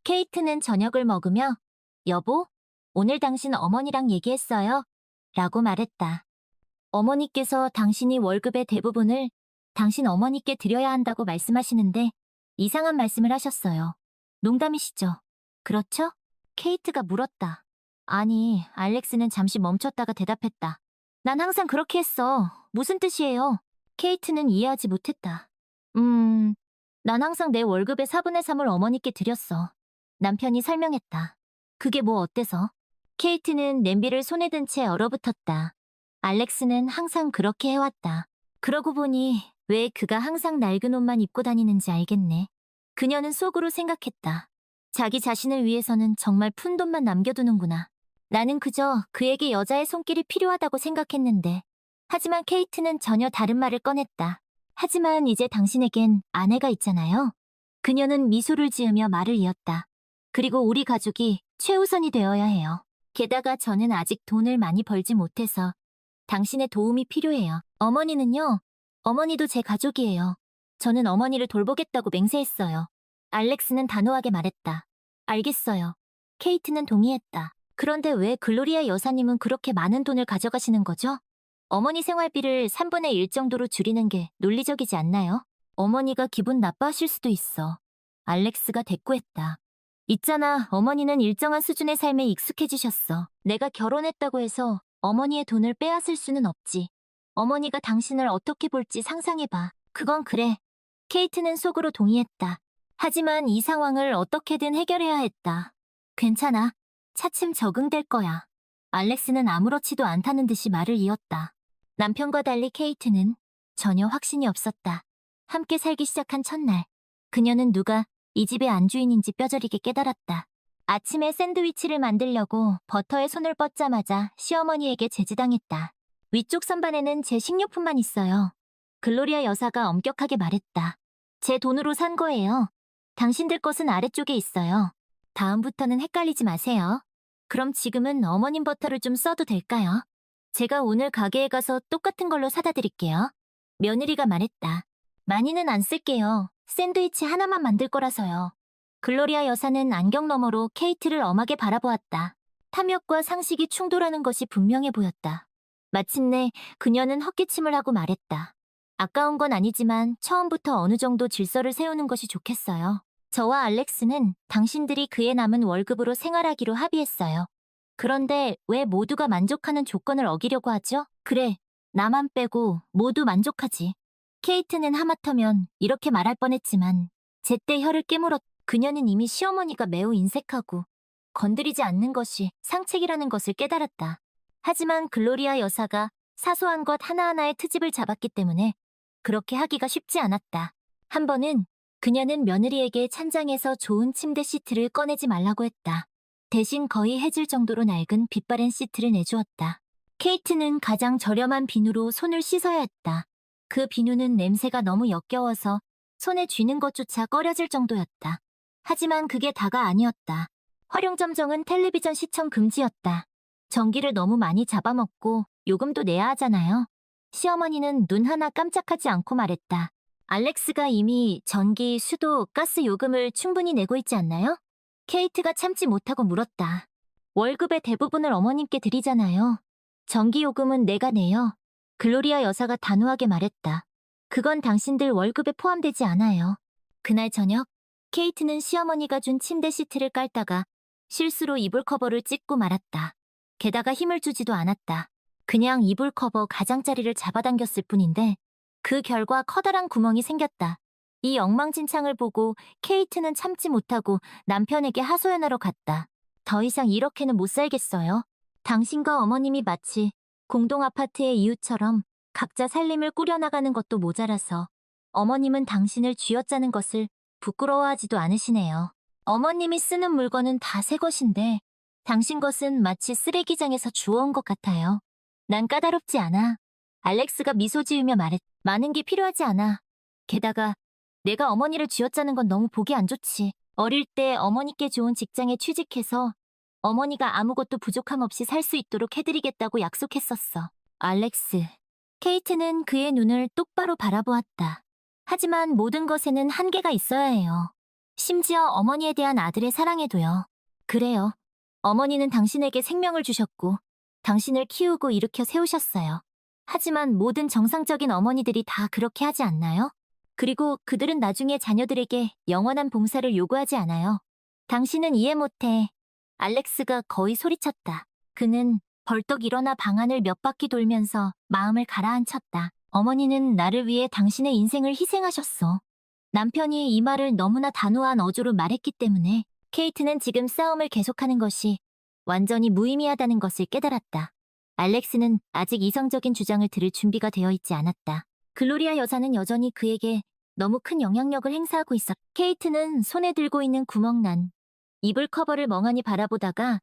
케이트는 저녁을 먹으며 여보, 오늘 당신 어머니랑 얘기했어요? 라고 말했다. 어머니께서 당신이 월급의 대부분을 당신 어머니께 드려야 한다고 말씀하시는데 이상한 말씀을 하셨어요. 농담이시죠? 그렇죠? 케이트가 물었다. 아니, 알렉스는 잠시 멈췄다가 대답했다. 난 항상 그렇게 했어. 무슨 뜻이에요? 케이트는 이해하지 못했다. 난 항상 내 월급의 4분의 3을 어머니께 드렸어. 남편이 설명했다. 그게 뭐 어때서? 케이트는 냄비를 손에 든 채 얼어붙었다. 알렉스는 항상 그렇게 해왔다. 그러고 보니 왜 그가 항상 낡은 옷만 입고 다니는지 알겠네. 그녀는 속으로 생각했다. 자기 자신을 위해서는 정말 푼돈만 남겨두는구나. 나는 그저 그에게 여자의 손길이 필요하다고 생각했는데. 하지만 케이트는 전혀 다른 말을 꺼냈다. 하지만 이제 당신에겐 아내가 있잖아요. 그녀는 미소를 지으며 말을 이었다. 그리고 우리 가족이 최우선이 되어야 해요. 게다가 저는 아직 돈을 많이 벌지 못해서 당신의 도움이 필요해요. 어머니는요? 어머니도 제 가족이에요. 저는 어머니를 돌보겠다고 맹세했어요. 알렉스는 단호하게 말했다. 알겠어요. 케이트는 동의했다. 그런데 왜 글로리아 여사님은 그렇게 많은 돈을 가져가시는 거죠? 어머니 생활비를 3분의 1 정도로 줄이는 게 논리적이지 않나요? 어머니가 기분 나빠하실 수도 있어. 알렉스가 대꾸했다. 있잖아, 어머니는 일정한 수준의 삶에 익숙해지셨어. 내가 결혼했다고 해서 어머니의 돈을 빼앗을 수는 없지. 어머니가 당신을 어떻게 볼지 상상해봐. 그건 그래. 케이트는 속으로 동의했다. 하지만 이 상황을 어떻게든 해결해야 했다. 괜찮아. 차츰 적응될 거야. 알렉스는 아무렇지도 않다는 듯이 말을 이었다. 남편과 달리 케이트는 전혀 확신이 없었다. 함께 살기 시작한 첫날, 그녀는 누가 이 집의 안주인인지 뼈저리게 깨달았다. 아침에 샌드위치를 만들려고 버터에 손을 뻗자마자 시어머니에게 제지당했다. 위쪽 선반에는 제 식료품만 있어요. 글로리아 여사가 엄격하게 말했다. 제 돈으로 산 거예요. 당신들 것은 아래쪽에 있어요. 다음부터는 헷갈리지 마세요. 그럼 지금은 어머님 버터를 좀 써도 될까요? 제가 오늘 가게에 가서 똑같은 걸로 사다 드릴게요. 며느리가 말했다. 많이는 안 쓸게요. 샌드위치 하나만 만들 거라서요. 글로리아 여사는 안경 너머로 케이트를 엄하게 바라보았다. 탐욕과 상식이 충돌하는 것이 분명해 보였다. 마침내 그녀는 헛기침을 하고 말했다. 아까운 건 아니지만 처음부터 어느 정도 질서를 세우는 것이 좋겠어요. 저와 알렉스는 당신들이 그의 남은 월급으로 생활하기로 합의했어요. 그런데 왜 모두가 만족하는 조건을 어기려고 하죠? 그래, 나만 빼고 모두 만족하지. 케이트는 하마터면 이렇게 말할 뻔했지만 제때 혀를 깨물었. 그녀는 이미 시어머니가 매우 인색하고 건드리지 않는 것이 상책이라는 것을 깨달았다. 하지만 글로리아 여사가 사소한 것 하나하나에 트집을 잡았기 때문에 그렇게 하기가 쉽지 않았다. 한 번은 그녀는 며느리에게 찬장에서 좋은 침대 시트를 꺼내지 말라고 했다. 대신 거의 해질 정도로 낡은 빛바랜 시트를 내주었다. 케이트는 가장 저렴한 비누로 손을 씻어야 했다. 그 비누는 냄새가 너무 역겨워서 손에 쥐는 것조차 꺼려질 정도였다. 하지만 그게 다가 아니었다. 활용점정은 텔레비전 시청 금지였다. 전기를 너무 많이 잡아먹고 요금도 내야 하잖아요. 시어머니는 눈 하나 깜짝하지 않고 말했다. 알렉스가 이미 전기, 수도, 가스 요금을 충분히 내고 있지 않나요? 케이트가 참지 못하고 물었다. 월급의 대부분을 어머님께 드리잖아요. 전기 요금은 내가 내요. 글로리아 여사가 단호하게 말했다. 그건 당신들 월급에 포함되지 않아요. 그날 저녁, 케이트는 시어머니가 준 침대 시트를 깔다가 실수로 이불 커버를 찢고 말았다. 게다가 힘을 주지도 않았다. 그냥 이불 커버 가장자리를 잡아당겼을 뿐인데 그 결과 커다란 구멍이 생겼다. 이 엉망진창을 보고 케이트는 참지 못하고 남편에게 하소연하러 갔다. 더 이상 이렇게는 못 살겠어요. 당신과 어머님이 마치 공동 아파트의 이웃처럼 각자 살림을 꾸려나가는 것도 모자라서 어머님은 당신을 쥐어짜는 것을 부끄러워하지도 않으시네요. 어머님이 쓰는 물건은 다 새 것인데 당신 것은 마치 쓰레기장에서 주워온 것 같아요. 난 까다롭지 않아. 알렉스가 미소 지으며 말했. 많은 게 필요하지 않아. 게다가 내가 어머니를 쥐어짜는 건 너무 보기 안 좋지. 어릴 때 어머니께 좋은 직장에 취직해서 어머니가 아무것도 부족함 없이 살 수 있도록 해드리겠다고 약속했었어. 알렉스. 케이트는 그의 눈을 똑바로 바라보았다. 하지만 모든 것에는 한계가 있어야 해요. 심지어 어머니에 대한 아들의 사랑에도요. 그래요. 어머니는 당신에게 생명을 주셨고, 당신을 키우고 일으켜 세우셨어요. 하지만 모든 정상적인 어머니들이 다 그렇게 하지 않나요? 그리고 그들은 나중에 자녀들에게 영원한 봉사를 요구하지 않아요. 당신은 이해 못해. 알렉스가 거의 소리쳤다. 그는 벌떡 일어나 방 안을 몇 바퀴 돌면서 마음을 가라앉혔다. 어머니는 나를 위해 당신의 인생을 희생하셨어. 남편이 이 말을 너무나 단호한 어조로 말했기 때문에 케이트는 지금 싸움을 계속하는 것이 완전히 무의미하다는 것을 깨달았다. 알렉스는 아직 이성적인 주장을 들을 준비가 되어 있지 않았다. 글로리아 여사는 여전히 그에게 너무 큰 영향력을 행사하고 있었다. 케이트는 손에 들고 있는 구멍난 이불 커버를 멍하니 바라보다가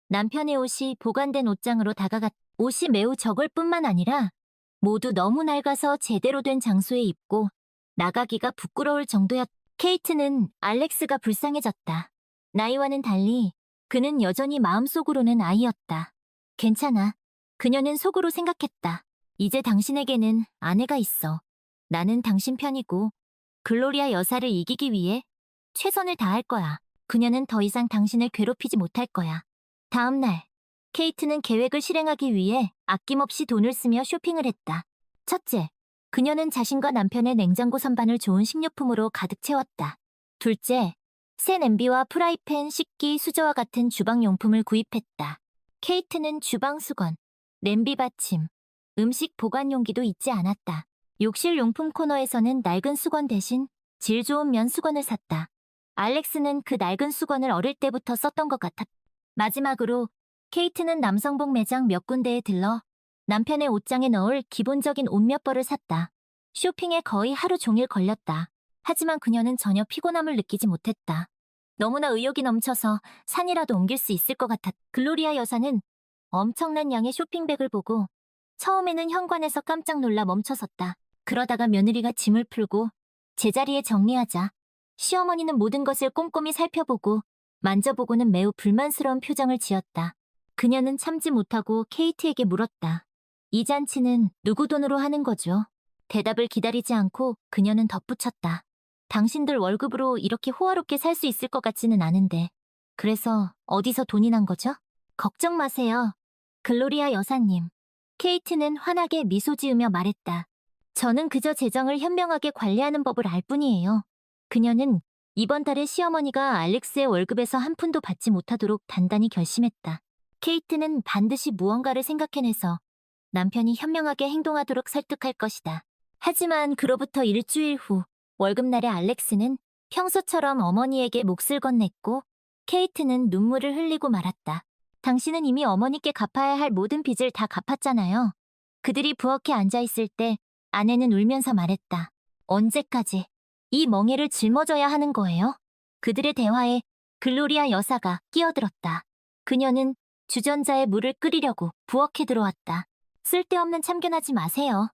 남편의 옷이 보관된 옷장으로 다가갔다. 옷이 매우 적을 뿐만 아니라 모두 너무 낡아서 제대로 된 장소에 입고 나가기가 부끄러울 정도였다. 케이트는 알렉스가 불쌍해졌다. 나이와는 달리 그는 여전히 마음속으로는 아이였다. 괜찮아. 그녀는 속으로 생각했다. 이제 당신에게는 아내가 있어. 나는 당신 편이고 글로리아 여사를 이기기 위해 최선을 다할 거야. 그녀는 더 이상 당신을 괴롭히지 못할 거야. 다음 날, 케이트는 계획을 실행하기 위해 아낌없이 돈을 쓰며 쇼핑을 했다. 첫째, 그녀는 자신과 남편의 냉장고 선반을 좋은 식료품으로 가득 채웠다. 둘째, 새 냄비와 프라이팬, 식기, 수저와 같은 주방용품을 구입했다. 케이트는 주방 수건, 냄비 받침, 음식 보관 용기도 잊지 않았다. 욕실 용품 코너에서는 낡은 수건 대신 질 좋은 면 수건을 샀다. 알렉스는 그 낡은 수건을 어릴 때부터 썼던 것 같았다. 마지막으로 케이트는 남성복 매장 몇 군데에 들러 남편의 옷장에 넣을 기본적인 옷 몇 벌을 샀다. 쇼핑에 거의 하루 종일 걸렸다. 하지만 그녀는 전혀 피곤함을 느끼지 못했다. 너무나 의욕이 넘쳐서 산이라도 옮길 수 있을 것 같았다. 글로리아 여사는 엄청난 양의 쇼핑백을 보고 처음에는 현관에서 깜짝 놀라 멈춰섰다. 그러다가 며느리가 짐을 풀고 제자리에 정리하자 시어머니는 모든 것을 꼼꼼히 살펴보고 만져보고는 매우 불만스러운 표정을 지었다. 그녀는 참지 못하고 케이트에게 물었다. 이 잔치는 누구 돈으로 하는 거죠? 대답을 기다리지 않고 그녀는 덧붙였다. 당신들 월급으로 이렇게 호화롭게 살 수 있을 것 같지는 않은데. 그래서 어디서 돈이 난 거죠? 걱정 마세요. 글로리아 여사님. 케이트는 환하게 미소 지으며 말했다. 저는 그저 재정을 현명하게 관리하는 법을 알 뿐이에요. 그녀는 이번 달에 시어머니가 알렉스의 월급에서 한 푼도 받지 못하도록 단단히 결심했다. 케이트는 반드시 무언가를 생각해내서 남편이 현명하게 행동하도록 설득할 것이다. 하지만 그로부터 일주일 후 월급날에 알렉스는 평소처럼 어머니에게 몫을 건넸고 케이트는 눈물을 흘리고 말았다. 당신은 이미 어머니께 갚아야 할 모든 빚을 다 갚았잖아요. 그들이 부엌에 앉아있을 때 아내는 울면서 말했다. 언제까지 이 멍해를 짊어져야 하는 거예요? 그들의 대화에 글로리아 여사가 끼어들었다. 그녀는 주전자에 물을 끓이려고 부엌에 들어왔다. 쓸데없는 참견하지 마세요.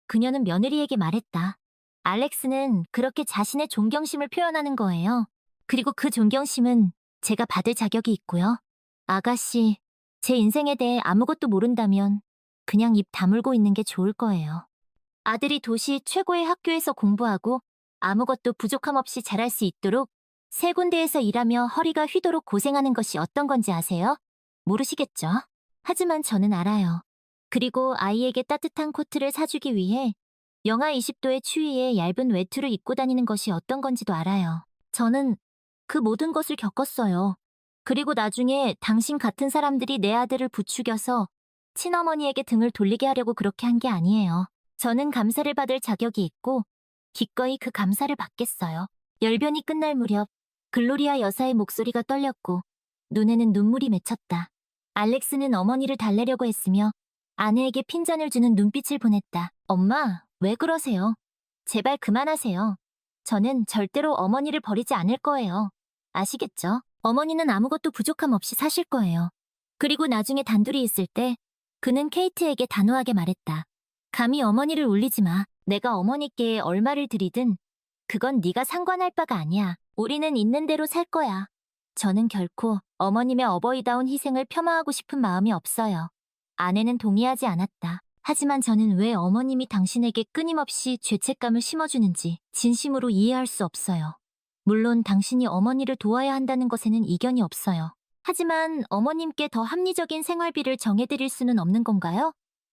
그녀는 며느리에게 말했다. 알렉스는 그렇게 자신의 존경심을 표현하는 거예요. 그리고 그 존경심은 제가 받을 자격이 있고요. 아가씨, 제 인생에 대해 아무것도 모른다면 그냥 입 다물고 있는 게 좋을 거예요. 아들이 도시 최고의 학교에서 공부하고 아무것도 부족함 없이 자랄 수 있도록 세 군데에서 일하며 허리가 휘도록 고생하는 것이 어떤 건지 아세요? 모르시겠죠? 하지만 저는 알아요. 그리고 아이에게 따뜻한 코트를 사주기 위해 영하 20도의 추위에 얇은 외투를 입고 다니는 것이 어떤 건지도 알아요. 저는 그 모든 것을 겪었어요. 그리고 나중에 당신 같은 사람들이 내 아들을 부추겨서 친어머니에게 등을 돌리게 하려고 그렇게 한 게 아니에요. 저는 감사를 받을 자격이 있고 기꺼이 그 감사를 받겠어요. 열변이 끝날 무렵 글로리아 여사의 목소리가 떨렸고 눈에는 눈물이 맺혔다. 알렉스는 어머니를 달래려고 했으며 아내에게 핀잔을 주는 눈빛을 보냈다. 엄마, 왜 그러세요? 제발 그만하세요. 저는 절대로 어머니를 버리지 않을 거예요. 아시겠죠? 어머니는 아무것도 부족함 없이 사실 거예요. 그리고 나중에 단둘이 있을 때 그는 케이트에게 단호하게 말했다. 감히 어머니를 울리지 마. 내가 어머니께 얼마를 드리든 그건 네가 상관할 바가 아니야. 우리는 있는 대로 살 거야. 저는 결코 어머님의 어버이다운 희생을 폄하하고 싶은 마음이 없어요. 아내는 동의하지 않았다. 하지만 저는 왜 어머님이 당신에게 끊임없이 죄책감을 심어주는지 진심으로 이해할 수 없어요. 물론 당신이 어머니를 도와야 한다는 것에는 이견이 없어요. 하지만 어머님께 더 합리적인 생활비를 정해드릴 수는 없는 건가요?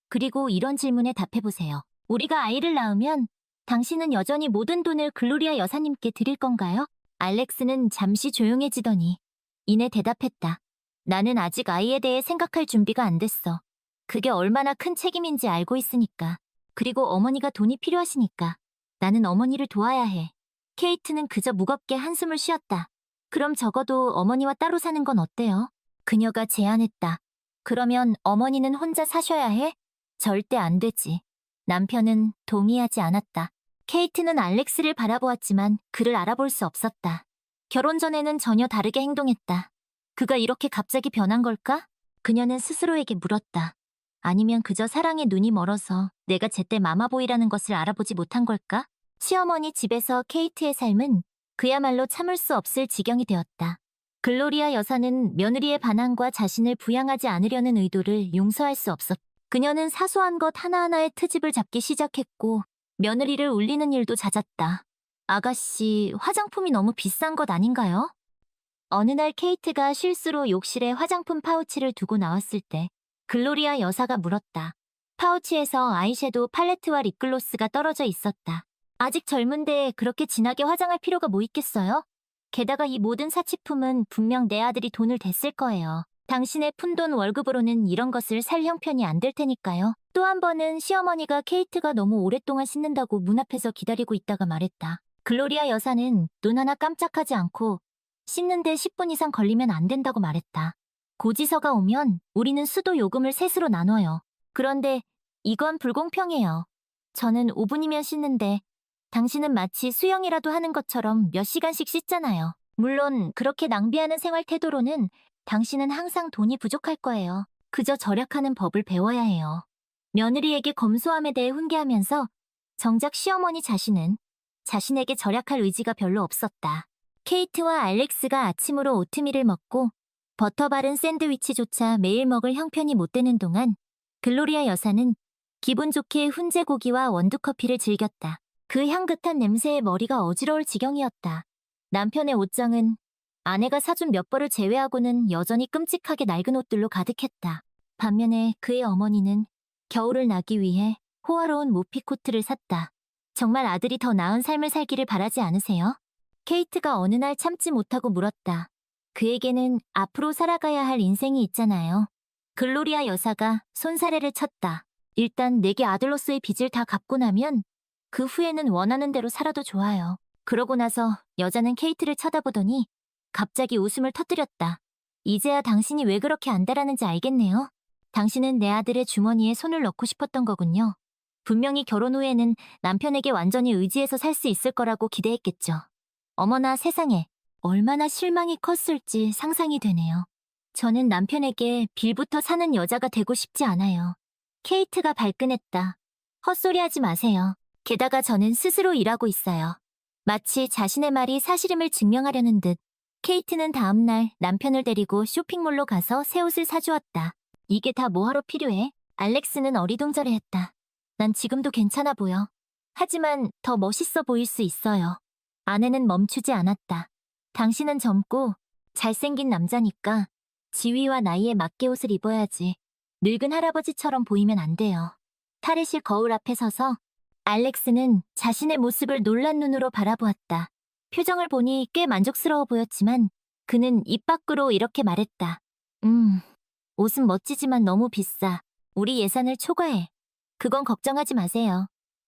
그리고 이런 질문에 답해보세요. 우리가 아이를 낳으면 당신은 여전히 모든 돈을 글로리아 여사님께 드릴 건가요? 알렉스는 잠시 조용해지더니 이내 대답했다. 나는 아직 아이에 대해 생각할 준비가 안 됐어. 그게 얼마나 큰 책임인지 알고 있으니까. 그리고 어머니가 돈이 필요하시니까. 나는 어머니를 도와야 해. 케이트는 그저 무겁게 한숨을 쉬었다. 그럼 적어도 어머니와 따로 사는 건 어때요? 그녀가 제안했다. 그러면 어머니는 혼자 사셔야 해? 절대 안 되지. 남편은 동의하지 않았다. 케이트는 알렉스를 바라보았지만 그를 알아볼 수 없었다. 결혼 전에는 전혀 다르게 행동했다. 그가 이렇게 갑자기 변한 걸까? 그녀는 스스로에게 물었다. 아니면 그저 사랑에 눈이 멀어서 내가 제때 마마보이라는 것을 알아보지 못한 걸까? 시어머니 집에서 케이트의 삶은 그야말로 참을 수 없을 지경이 되었다. 글로리아 여사는 며느리의 반항과 자신을 부양하지 않으려는 의도를 용서할 수 없었다. 그녀는 사소한 것 하나하나에 트집을 잡기 시작했고 며느리를 울리는 일도 잦았다. 아가씨, 화장품이 너무 비싼 것 아닌가요? 어느 날 케이트가 실수로 욕실에 화장품 파우치를 두고 나왔을 때 글로리아 여사가 물었다. 파우치에서 아이섀도우 팔레트와 립글로스가 떨어져 있었다. 아직 젊은데 그렇게 진하게 화장할 필요가 뭐 있겠어요? 게다가 이 모든 사치품은 분명 내 아들이 돈을 댔을 거예요. 당신의 푼돈 월급으로는 이런 것을 살 형편이 안 될 테니까요. 또 한 번은 시어머니가 케이트가 너무 오랫동안 씻는다고 문 앞에서 기다리고 있다가 말했다. 글로리아 여사는 눈 하나 깜짝하지 않고 씻는데 10분 이상 걸리면 안 된다고 말했다. 고지서가 오면 우리는 수도 요금을 셋으로 나눠요. 그런데 이건 불공평해요. 저는 5분이면 씻는데 당신은 마치 수영이라도 하는 것처럼 몇 시간씩 씻잖아요. 물론 그렇게 낭비하는 생활 태도로는 당신은 항상 돈이 부족할 거예요. 그저 절약하는 법을 배워야 해요. 며느리에게 검소함에 대해 훈계하면서 정작 시어머니 자신은 자신에게 절약할 의지가 별로 없었다. 케이트와 알렉스가 아침으로 오트밀을 먹고 버터 바른 샌드위치조차 매일 먹을 형편이 못 되는 동안 글로리아 여사는 기분 좋게 훈제고기와 원두커피를 즐겼다. 그 향긋한 냄새에 머리가 어지러울 지경이었다. 남편의 옷장은 아내가 사준 몇 벌을 제외하고는 여전히 끔찍하게 낡은 옷들로 가득했다. 반면에 그의 어머니는 겨울을 나기 위해 호화로운 모피 코트를 샀다. 정말 아들이 더 나은 삶을 살기를 바라지 않으세요? 케이트가 어느 날 참지 못하고 물었다. 그에게는 앞으로 살아가야 할 인생이 있잖아요. 글로리아 여사가 손사래를 쳤다. 일단 내게 아들로서의 빚을 다 갚고 나면 그 후에는 원하는 대로 살아도 좋아요. 그러고 나서 여자는 케이트를 쳐다보더니 갑자기 웃음을 터뜨렸다. 이제야 당신이 왜 그렇게 안달하는지 알겠네요. 당신은 내 아들의 주머니에 손을 넣고 싶었던 거군요. 분명히 결혼 후에는 남편에게 완전히 의지해서 살 수 있을 거라고 기대했겠죠. 어머나 세상에, 얼마나 실망이 컸을지 상상이 되네요. 저는 남편에게 빌부터 사는 여자가 되고 싶지 않아요. 케이트가 발끈했다. 헛소리하지 마세요. 게다가 저는 스스로 일하고 있어요. 마치 자신의 말이 사실임을 증명하려는 듯 케이트는 다음날 남편을 데리고 쇼핑몰로 가서 새 옷을 사주었다. 이게 다 뭐하러 필요해? 알렉스는 어리둥절해했다. 난 지금도 괜찮아 보여. 하지만 더 멋있어 보일 수 있어요. 아내는 멈추지 않았다. 당신은 젊고 잘생긴 남자니까 지위와 나이에 맞게 옷을 입어야지. 늙은 할아버지처럼 보이면 안 돼요. 탈의실 거울 앞에 서서 알렉스는 자신의 모습을 놀란 눈으로 바라보았다. 표정을 보니 꽤 만족스러워 보였지만 그는 입 밖으로 이렇게 말했다. 옷은 멋지지만 너무 비싸. 우리 예산을 초과해. 그건 걱정하지 마세요.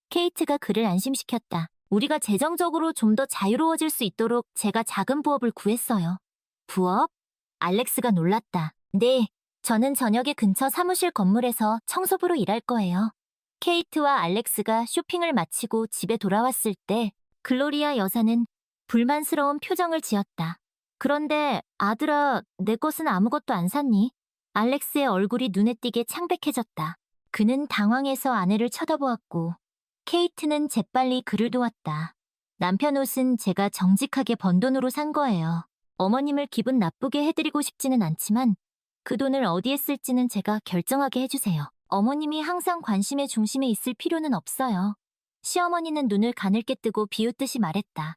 케이트가 그를 안심시켰다. 우리가 재정적으로 좀 더 자유로워질 수 있도록 제가 작은 부업을 구했어요. 부업? 알렉스가 놀랐다. 네, 저는 저녁에 근처 사무실 건물에서 청소부로 일할 거예요. 케이트와 알렉스가 쇼핑을 마치고 집에 돌아왔을 때 글로리아 여사는 불만스러운 표정을 지었다. 그런데 아들아, 내 것은 아무것도 안 샀니? 알렉스의 얼굴이 눈에 띄게 창백해졌다. 그는 당황해서 아내를 쳐다보았고 케이트는 재빨리 그를 도왔다. 남편 옷은 제가 정직하게 번 돈으로 산 거예요. 어머님을 기분 나쁘게 해드리고 싶지는 않지만 그 돈을 어디에 쓸지는 제가 결정하게 해주세요. 어머님이 항상 관심의 중심에 있을 필요는 없어요. 시어머니는 눈을 가늘게 뜨고 비웃듯이 말했다.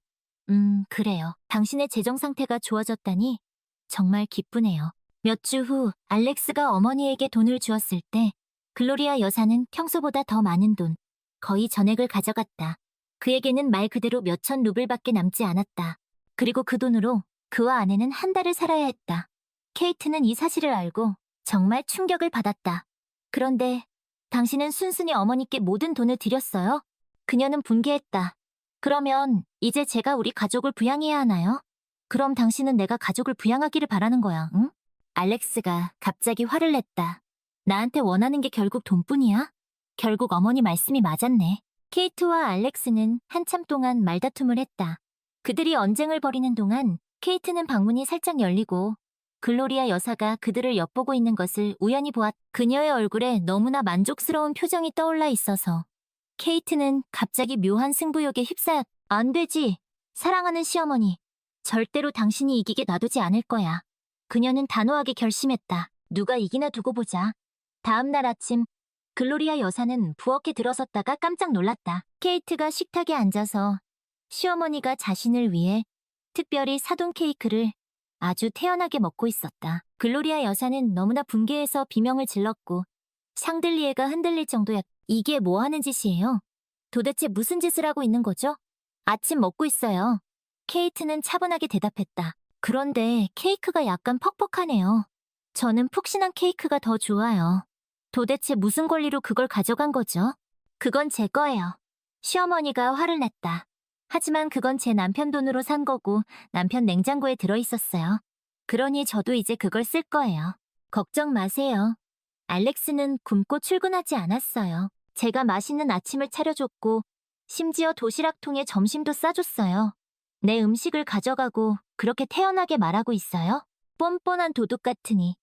그래요. 당신의 재정 상태가 좋아졌다니 정말 기쁘네요. 몇 주 후 알렉스가 어머니에게 돈을 주었을 때 글로리아 여사는 평소보다 더 많은 돈, 거의 전액을 가져갔다. 그에게는 말 그대로 몇천 루블밖에 남지 않았다. 그리고 그 돈으로 그와 아내는 한 달을 살아야 했다. 케이트는 이 사실을 알고 정말 충격을 받았다. 그런데 당신은 순순히 어머니께 모든 돈을 드렸어요? 그녀는 분개했다. 그러면 이제 제가 우리 가족을 부양해야 하나요? 그럼 당신은 내가 가족을 부양하기를 바라는 거야, 응? 알렉스가 갑자기 화를 냈다. 나한테 원하는 게 결국 돈뿐이야? 결국 어머니 말씀이 맞았네. 케이트와 알렉스는 한참 동안 말다툼을 했다. 그들이 언쟁을 벌이는 동안 케이트는 방문이 살짝 열리고 글로리아 여사가 그들을 엿보고 있는 것을 우연히 보았. 그녀의 얼굴에 너무나 만족스러운 표정이 떠올라 있어서 케이트는 갑자기 묘한 승부욕에 휩싸였. 안 되지. 사랑하는 시어머니. 절대로 당신이 이기게 놔두지 않을 거야. 그녀는 단호하게 결심했다. 누가 이기나 두고 보자. 다음 날 아침 글로리아 여사는 부엌에 들어섰다가 깜짝 놀랐다. 케이트가 식탁에 앉아서 시어머니가 자신을 위해 특별히 사둔 케이크를 아주 태연하게 먹고 있었다. 글로리아 여사는 너무나 분개해서 비명을 질렀고 샹들리에가 흔들릴 정도였다. 이게 뭐 하는 짓이에요? 도대체 무슨 짓을 하고 있는 거죠? 아침 먹고 있어요. 케이트는 차분하게 대답했다. 그런데 케이크가 약간 퍽퍽하네요. 저는 푹신한 케이크가 더 좋아요. 도대체 무슨 권리로 그걸 가져간 거죠? 그건 제 거예요. 시어머니가 화를 냈다. 하지만 그건 제 남편 돈으로 산 거고 남편 냉장고에 들어있었어요. 그러니 저도 이제 그걸 쓸 거예요. 걱정 마세요. 알렉스는 굶고 출근하지 않았어요. 제가 맛있는 아침을 차려줬고 심지어 도시락통에 점심도 싸줬어요. 내 음식을 가져가고 그렇게 태연하게 말하고 있어요? 뻔뻔한 도둑 같으니.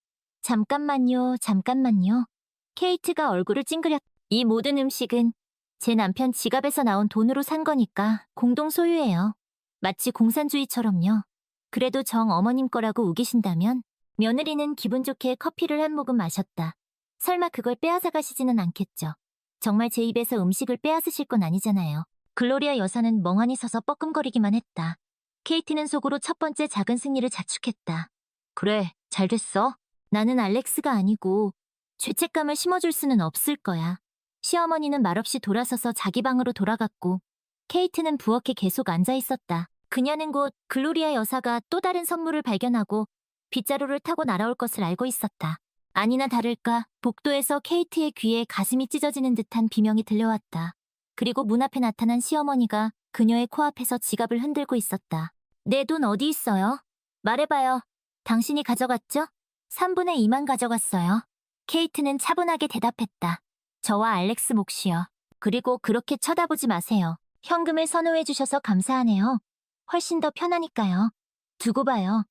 잠깐만요, 잠깐만요. 케이트가 얼굴을 찡그렸. 이 모든 음식은 제 남편 지갑에서 나온 돈으로 산 거니까 공동 소유예요. 마치 공산주의처럼요. 그래도 정 어머님 거라고 우기신다면 며느리는 기분 좋게 커피를 한 모금 마셨다. 설마 그걸 빼앗아 가시지는 않겠죠. 정말 제 입에서 음식을 빼앗으실 건 아니잖아요. 글로리아 여사는 멍하니 서서 뻐끔거리기만 했다. 케이티는 속으로 첫 번째 작은 승리를 자축했다. 그래, 잘 됐어. 나는 알렉스가 아니고 죄책감을 심어줄 수는 없을 거야. 시어머니는 말없이 돌아서서 자기 방으로 돌아갔고 케이트는 부엌에 계속 앉아 있었다. 그녀는 곧 글로리아 여사가 또 다른 선물을 발견하고 빗자루를 타고 날아올 것을 알고 있었다. 아니나 다를까 복도에서 케이트의 귀에 가슴이 찢어지는 듯한 비명이 들려왔다. 그리고 문 앞에 나타난 시어머니가 그녀의 코앞에서 지갑을 흔들고 있었다. 내 돈 어디 있어요? 말해봐요. 당신이 가져갔죠? 3분의 2만 가져갔어요. 케이트는 차분하게 대답했다. 저와 알렉스 몫이요. 그리고 그렇게 쳐다보지 마세요. 현금을 선호해 주셔서 감사하네요. 훨씬 더 편하니까요. 두고 봐요.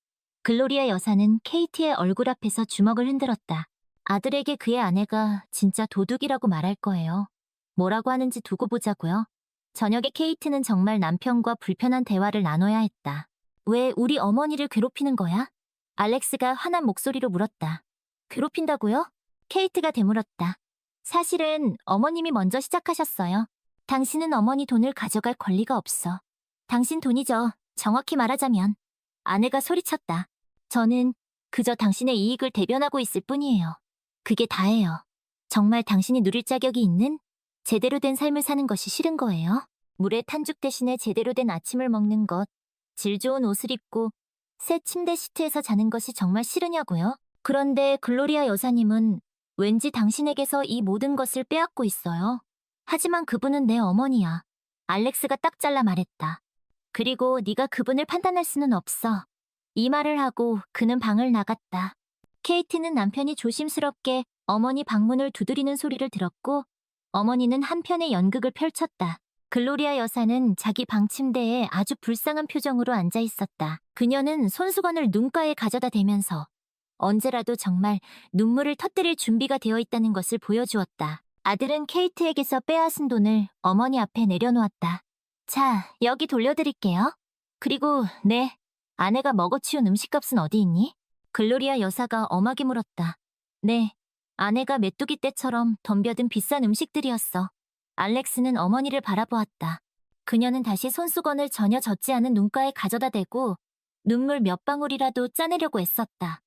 글로리아 여사는 케이티의 얼굴 앞에서 주먹을 흔들었다. 아들에게 그의 아내가 진짜 도둑이라고 말할 거예요. 뭐라고 하는지 두고 보자고요. 저녁에 케이트는 정말 남편과 불편한 대화를 나눠야 했다. 왜 우리 어머니를 괴롭히는 거야? 알렉스가 화난 목소리로 물었다. 괴롭힌다고요? 케이트가 되물었다. 사실은 어머님이 먼저 시작하셨어요. 당신은 어머니 돈을 가져갈 권리가 없어. 당신 돈이죠. 정확히 말하자면. 아내가 소리쳤다. 저는 그저 당신의 이익을 대변하고 있을 뿐이에요. 그게 다예요. 정말 당신이 누릴 자격이 있는 제대로 된 삶을 사는 것이 싫은 거예요? 물에 탄죽 대신에 제대로 된 아침을 먹는 것, 질 좋은 옷을 입고 새 침대 시트에서 자는 것이 정말 싫으냐고요? 그런데 글로리아 여사님은 왠지 당신에게서 이 모든 것을 빼앗고 있어요. 하지만 그분은 내 어머니야. 알렉스가 딱 잘라 말했다. 그리고 네가 그분을 판단할 수는 없어. 이 말을 하고 그는 방을 나갔다. 케이티는 남편이 조심스럽게 어머니 방문을 두드리는 소리를 들었고 어머니는 한편의 연극을 펼쳤다. 글로리아 여사는 자기 방 침대에 아주 불쌍한 표정으로 앉아 있었다. 그녀는 손수건을 눈가에 가져다 대면서 언제라도 정말 눈물을 터뜨릴 준비가 되어 있다는 것을 보여주었다. 아들은 케이트에게서 빼앗은 돈을 어머니 앞에 내려놓았다. 자, 여기 돌려드릴게요. 그리고 네, 아내가 먹어치운 음식값은 어디 있니? 글로리아 여사가 엄하게 물었다. 네, 아내가 메뚜기 떼처럼 덤벼든 비싼 음식들이었어. 알렉스는 어머니를 바라보았다. 그녀는 다시 손수건을 전혀 젖지 않은 눈가에 가져다 대고 눈물 몇 방울이라도 짜내려고 애썼다.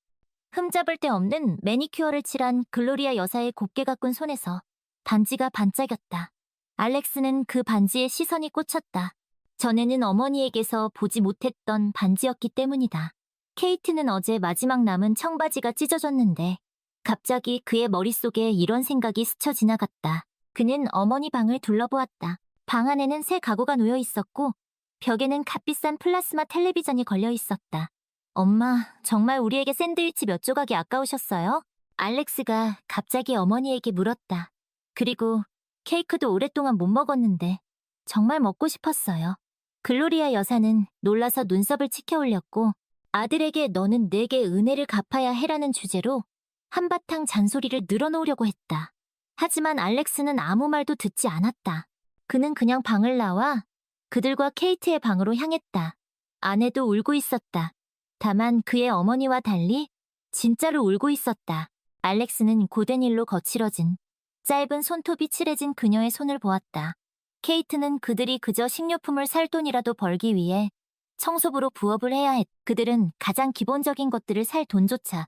흠잡을 데 없는 매니큐어를 칠한 글로리아 여사의 곱게 가꾼 손에서 반지가 반짝였다. 알렉스는 그 반지에 시선이 꽂혔다. 전에는 어머니에게서 보지 못했던 반지였기 때문이다. 케이트는 어제 마지막 남은 청바지가 찢어졌는데 갑자기 그의 머릿속에 이런 생각이 스쳐 지나갔다. 그는 어머니 방을 둘러보았다. 방 안에는 새 가구가 놓여 있었고 벽에는 값비싼 플라스마 텔레비전이 걸려 있었다. 엄마, 정말 우리에게 샌드위치 몇 조각이 아까우셨어요? 알렉스가 갑자기 어머니에게 물었다. 그리고 케이크도 오랫동안 못 먹었는데 정말 먹고 싶었어요. 글로리아 여사는 놀라서 눈썹을 치켜 올렸고 아들에게 너는 내게 은혜를 갚아야 해라는 주제로 한바탕 잔소리를 늘어놓으려고 했다. 하지만 알렉스는 아무 말도 듣지 않았다. 그는 그냥 방을 나와 그들과 케이트의 방으로 향했다. 아내도 울고 있었다. 다만 그의 어머니와 달리 진짜로 울고 있었다. 알렉스는 고된 일로 거칠어진 짧은 손톱이 칠해진 그녀의 손을 보았다. 케이트는 그들이 그저 식료품을 살 돈이라도 벌기 위해 청소부로 부업을 해야 했. 그들은 가장 기본적인 것들을 살 돈조차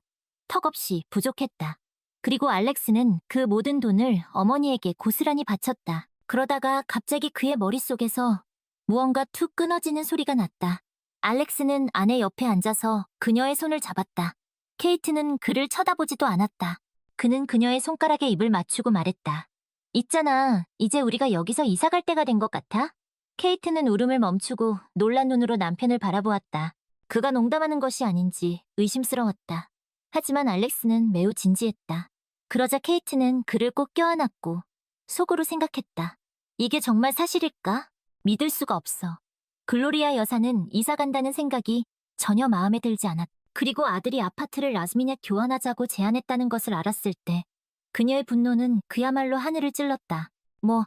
턱없이 부족했다. 그리고 알렉스는 그 모든 돈을 어머니에게 고스란히 바쳤다. 그러다가 갑자기 그의 머릿속에서 무언가 툭 끊어지는 소리가 났다. 알렉스는 아내 옆에 앉아서 그녀의 손을 잡았다. 케이트는 그를 쳐다보지도 않았다. 그는 그녀의 손가락에 입을 맞추고 말했다. 있잖아, 이제 우리가 여기서 이사 갈 때가 된 것 같아? 케이트는 울음을 멈추고 놀란 눈으로 남편을 바라보았다. 그가 농담하는 것이 아닌지 의심스러웠다. 하지만 알렉스는 매우 진지했다. 그러자 케이트는 그를 꼭 껴안았고 속으로 생각했다. 이게 정말 사실일까? 믿을 수가 없어. 글로리아 여사는 이사 간다는 생각이 전혀 마음에 들지 않았다. 그리고 아들이 아파트를 라스미냐 교환하자고 제안했다는 것을 알았을 때 그녀의 분노는 그야말로 하늘을 찔렀다. 뭐,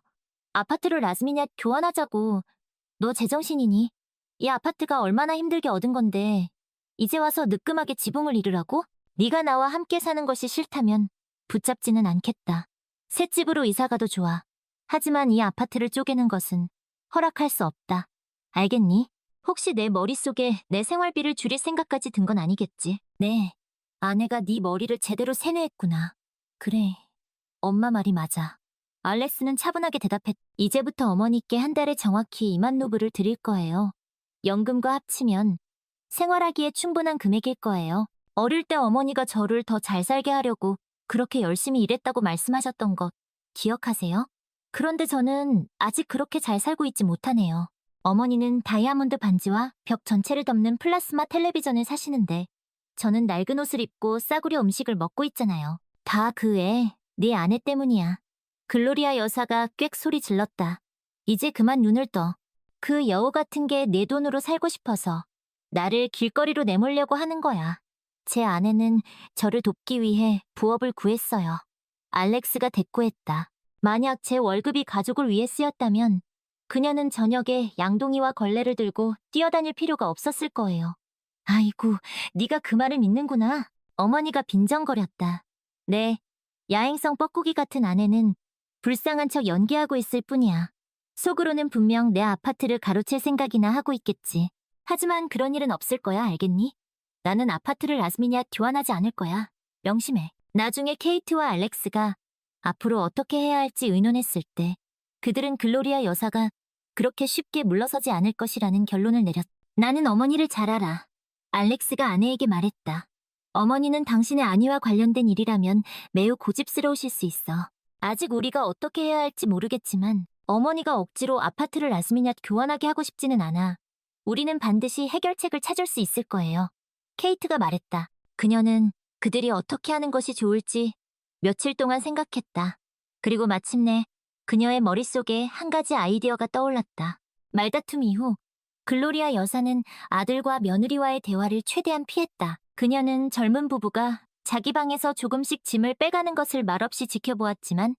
아파트를 라스미냐 교환하자고. 너 제정신이니? 이 아파트가 얼마나 힘들게 얻은 건데 이제 와서 느끔하게 지붕을 이루라고? 네가 나와 함께 사는 것이 싫다면 붙잡지는 않겠다. 새 집으로 이사가도 좋아. 하지만 이 아파트를 쪼개는 것은 허락할 수 없다. 알겠니? 혹시 내 머릿속에 내 생활비를 줄일 생각까지 든 건 아니겠지? 네. 아내가 네 머리를 제대로 세뇌했구나. 그래. 엄마 말이 맞아. 알렉스는 차분하게 대답했. 이제부터 어머니께 한 달에 정확히 2만 루블을 드릴 거예요. 연금과 합치면 생활하기에 충분한 금액일 거예요. 어릴 때 어머니가 저를 더 잘 살게 하려고 그렇게 열심히 일했다고 말씀하셨던 것 기억하세요? 그런데 저는 아직 그렇게 잘 살고 있지 못하네요. 어머니는 다이아몬드 반지와 벽 전체를 덮는 플라스마 텔레비전을 사시는데 저는 낡은 옷을 입고 싸구려 음식을 먹고 있잖아요. 다 그 애, 네 아내 때문이야. 글로리아 여사가 꽥 소리 질렀다. 이제 그만 눈을 떠. 그 여우 같은 게 내 돈으로 살고 싶어서 나를 길거리로 내몰려고 하는 거야. 제 아내는 저를 돕기 위해 부업을 구했어요. 알렉스가 대꾸했다. 만약 제 월급이 가족을 위해 쓰였다면 그녀는 저녁에 양동이와 걸레를 들고 뛰어다닐 필요가 없었을 거예요. 아이고, 네가 그 말을 믿는구나. 어머니가 빈정거렸다. 네, 야행성 뻐꾸기 같은 아내는 불쌍한 척 연기하고 있을 뿐이야. 속으로는 분명 내 아파트를 가로챌 생각이나 하고 있겠지. 하지만 그런 일은 없을 거야, 알겠니? 나는 아파트를 라스미냐 교환하지 않을 거야. 명심해. 나중에 케이트와 알렉스가 앞으로 어떻게 해야 할지 의논했을 때 그들은 글로리아 여사가 그렇게 쉽게 물러서지 않을 것이라는 결론을 내렸다. 나는 어머니를 잘 알아. 알렉스가 아내에게 말했다. 어머니는 당신의 안위와 관련된 일이라면 매우 고집스러우실 수 있어. 아직 우리가 어떻게 해야 할지 모르겠지만 어머니가 억지로 아파트를 라스미냐 교환하게 하고 싶지는 않아. 우리는 반드시 해결책을 찾을 수 있을 거예요. 케이트가 말했다. 그녀는 그들이 어떻게 하는 것이 좋을지 며칠 동안 생각했다. 그리고 마침내 그녀의 머릿속에 한 가지 아이디어가 떠올랐다. 말다툼 이후 글로리아 여사는 아들과 며느리와의 대화를 최대한 피했다. 그녀는 젊은 부부가 자기 방에서 조금씩 짐을 빼가는 것을 말없이 지켜보았지만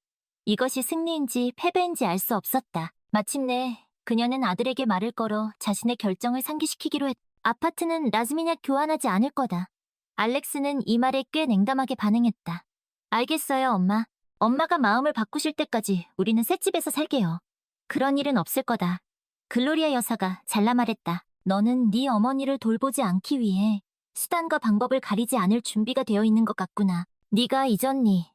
이것이 승리인지 패배인지 알 수 없었다. 마침내 그녀는 아들에게 말을 걸어 자신의 결정을 상기시키기로 했다. 아파트는 라즈미냐 교환하지 않을 거다. 알렉스는 이 말에 꽤 냉담하게 반응했다. 알겠어요, 엄마. 엄마가 마음을 바꾸실 때까지 우리는 새 집에서 살게요. 그런 일은 없을 거다. 글로리아 여사가 잘라 말했다. 너는 네 어머니를 돌보지 않기 위해 수단과 방법을 가리지 않을 준비가 되어 있는 것 같구나. 네가 잊었니?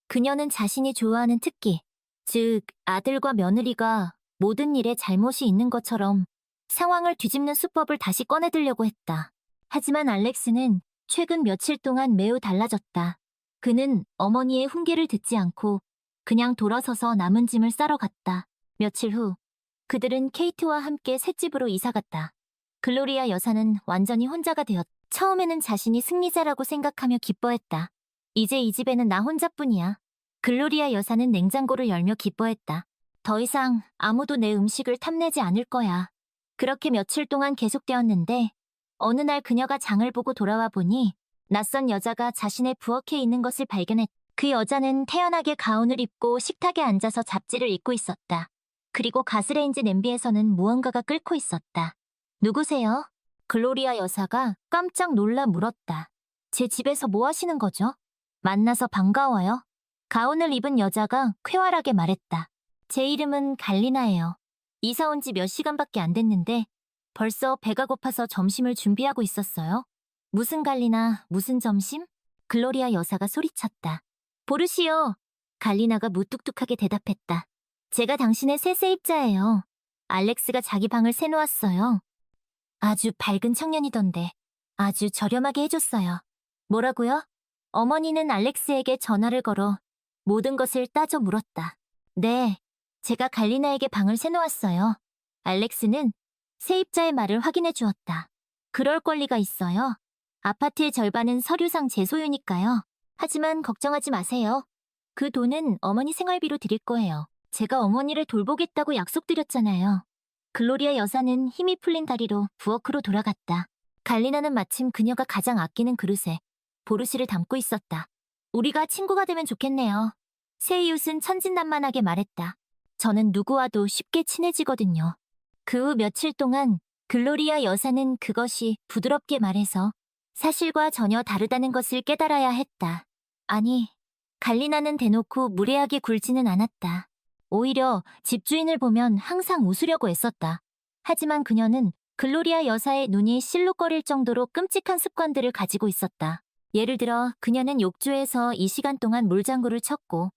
그녀는 자신이 좋아하는 특기, 즉 아들과 며느리가 모든 일에 잘못이 있는 것처럼 상황을 뒤집는 수법을 다시 꺼내들려고 했다. 하지만 알렉스는 최근 며칠 동안 매우 달라졌다. 그는 어머니의 훈계를 듣지 않고 그냥 돌아서서 남은 짐을 싸러 갔다. 며칠 후 그들은 케이트와 함께 셋집으로 이사갔다. 글로리아 여사는 완전히 혼자가 되었다. 처음에는 자신이 승리자라고 생각하며 기뻐했다. 이제 이 집에는 나 혼자뿐이야. 글로리아 여사는 냉장고를 열며 기뻐했다. 더 이상 아무도 내 음식을 탐내지 않을 거야. 그렇게 며칠 동안 계속되었는데 어느 날 그녀가 장을 보고 돌아와 보니 낯선 여자가 자신의 부엌에 있는 것을 발견했다. 그 여자는 태연하게 가운을 입고 식탁에 앉아서 잡지를 읽고 있었다. 그리고 가스레인지 냄비에서는 무언가가 끓고 있었다. 누구세요? 글로리아 여사가 깜짝 놀라 물었다. 제 집에서 뭐 하시는 거죠? 만나서 반가워요. 가운을 입은 여자가 쾌활하게 말했다. 제 이름은 갈리나예요. 이사 온 지 몇 시간밖에 안 됐는데 벌써 배가 고파서 점심을 준비하고 있었어요. 무슨 갈리나, 무슨 점심? 글로리아 여사가 소리쳤다. 보르시오. 갈리나가 무뚝뚝하게 대답했다. 제가 당신의 새 세입자예요. 알렉스가 자기 방을 새놓았어요. 아주 밝은 청년이던데 아주 저렴하게 해줬어요. 뭐라고요? 어머니는 알렉스에게 전화를 걸어 모든 것을 따져 물었다. 네, 제가 갈리나에게 방을 새놓았어요. 알렉스는 세입자의 말을 확인해 주었다. 그럴 권리가 있어요. 아파트의 절반은 서류상 제 소유니까요. 하지만 걱정하지 마세요. 그 돈은 어머니 생활비로 드릴 거예요. 제가 어머니를 돌보겠다고 약속드렸잖아요. 글로리아 여사는 힘이 풀린 다리로 부엌으로 돌아갔다. 갈리나는 마침 그녀가 가장 아끼는 그릇에 보르시를 담고 있었다. 우리가 친구가 되면 좋겠네요. 새 이웃은 천진난만하게 말했다. 저는 누구와도 쉽게 친해지거든요. 그 후 며칠 동안 글로리아 여사는 그것이 부드럽게 말해서 사실과 전혀 다르다는 것을 깨달아야 했다. 아니, 갈리나는 대놓고 무례하게 굴지는 않았다. 오히려 집주인을 보면 항상 웃으려고 애썼다. 하지만 그녀는 글로리아 여사의 눈이 실룩거릴 정도로 끔찍한 습관들을 가지고 있었다. 예를 들어 그녀는 욕조에서 이 시간 동안 물장구를 쳤고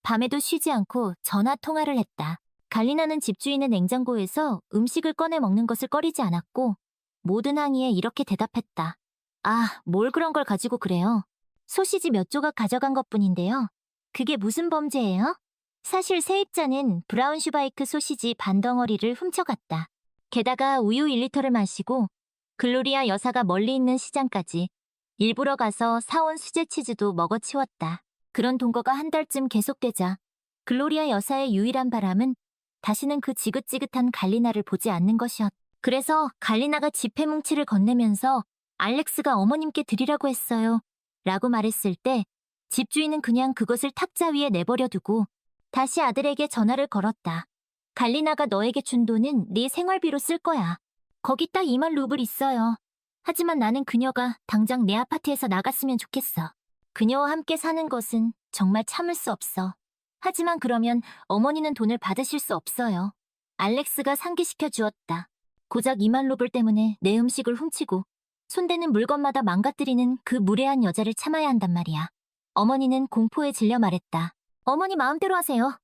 밤에도 쉬지 않고 전화 통화를 했다. 갈리나는 집주인의 냉장고에서 음식을 꺼내 먹는 것을 꺼리지 않았고 모든 항의에 이렇게 대답했다. 아, 뭘 그런 걸 가지고 그래요. 소시지 몇 조각 가져간 것뿐인데요. 그게 무슨 범죄예요? 사실 세입자는 브라운슈바이크 소시지 반 덩어리를 훔쳐갔다. 게다가 우유 1리터를 마시고 글로리아 여사가 멀리 있는 시장까지 일부러 가서 사온 수제 치즈도 먹어치웠다. 그런 동거가 한 달쯤 계속되자 글로리아 여사의 유일한 바람은 다시는 그 지긋지긋한 갈리나를 보지 않는 것이었다. 그래서 갈리나가 지폐뭉치를 건네면서 알렉스가 어머님께 드리라고 했어요. 라고 말했을 때 집주인은 그냥 그것을 탁자 위에 내버려 두고 다시 아들에게 전화를 걸었다. 갈리나가 너에게 준 돈은 네 생활비로 쓸 거야. 거기 딱 2만 루블 있어요. 하지만 나는 그녀가 당장 내 아파트에서 나갔으면 좋겠어. 그녀와 함께 사는 것은 정말 참을 수 없어. 하지만 그러면 어머니는 돈을 받으실 수 없어요. 알렉스가 상기시켜 주었다. 고작 2만 루블 때문에 내 음식을 훔치고 손대는 물건마다 망가뜨리는 그 무례한 여자를 참아야 한단 말이야. 어머니는 공포에 질려 말했다. 어머니 마음대로 하세요.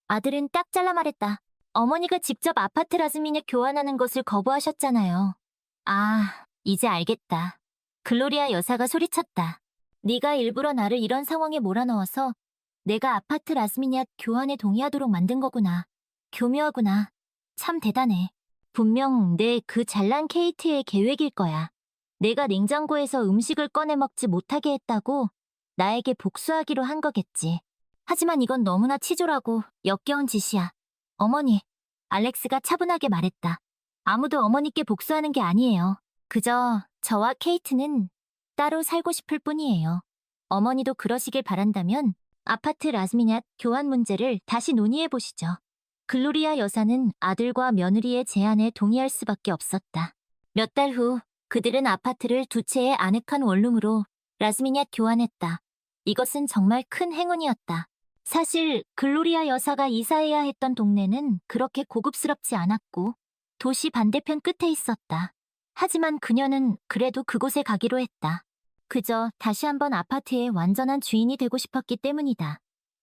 아들은 딱 잘라 말했다. 어머니가 직접 아파트 라즈미냐 교환하는 것을 거부하셨잖아요. 아, 이제 알겠다. 글로리아 여사가 소리쳤다. 네가 일부러 나를 이런 상황에 몰아넣어서 내가 아파트 라즈미냐 교환에 동의하도록 만든 거구나. 교묘하구나. 참 대단해. 분명 내 그 잘난 케이트의 계획일 거야. 내가 냉장고에서 음식을 꺼내 먹지 못하게 했다고 나에게 복수하기로 한 거겠지. 하지만 이건 너무나 치졸하고 역겨운 짓이야. 어머니, 알렉스가 차분하게 말했다. 아무도 어머니께 복수하는 게 아니에요. 그저 저와 케이트는 따로 살고 싶을 뿐이에요. 어머니도 그러시길 바란다면 아파트 라즈미냐 교환 문제를 다시 논의해보시죠. 글로리아 여사는 아들과 며느리의 제안에 동의할 수밖에 없었다. 몇 달 후 그들은 아파트를 두 채의 아늑한 원룸으로 라즈미냐 교환했다. 이것은 정말 큰 행운이었다. 사실 글로리아 여사가 이사해야 했던 동네는 그렇게 고급스럽지 않았고 도시 반대편 끝에 있었다. 하지만 그녀는 그래도 그곳에 가기로 했다. 그저 다시 한번 아파트의 완전한 주인이 되고 싶었기 때문이다.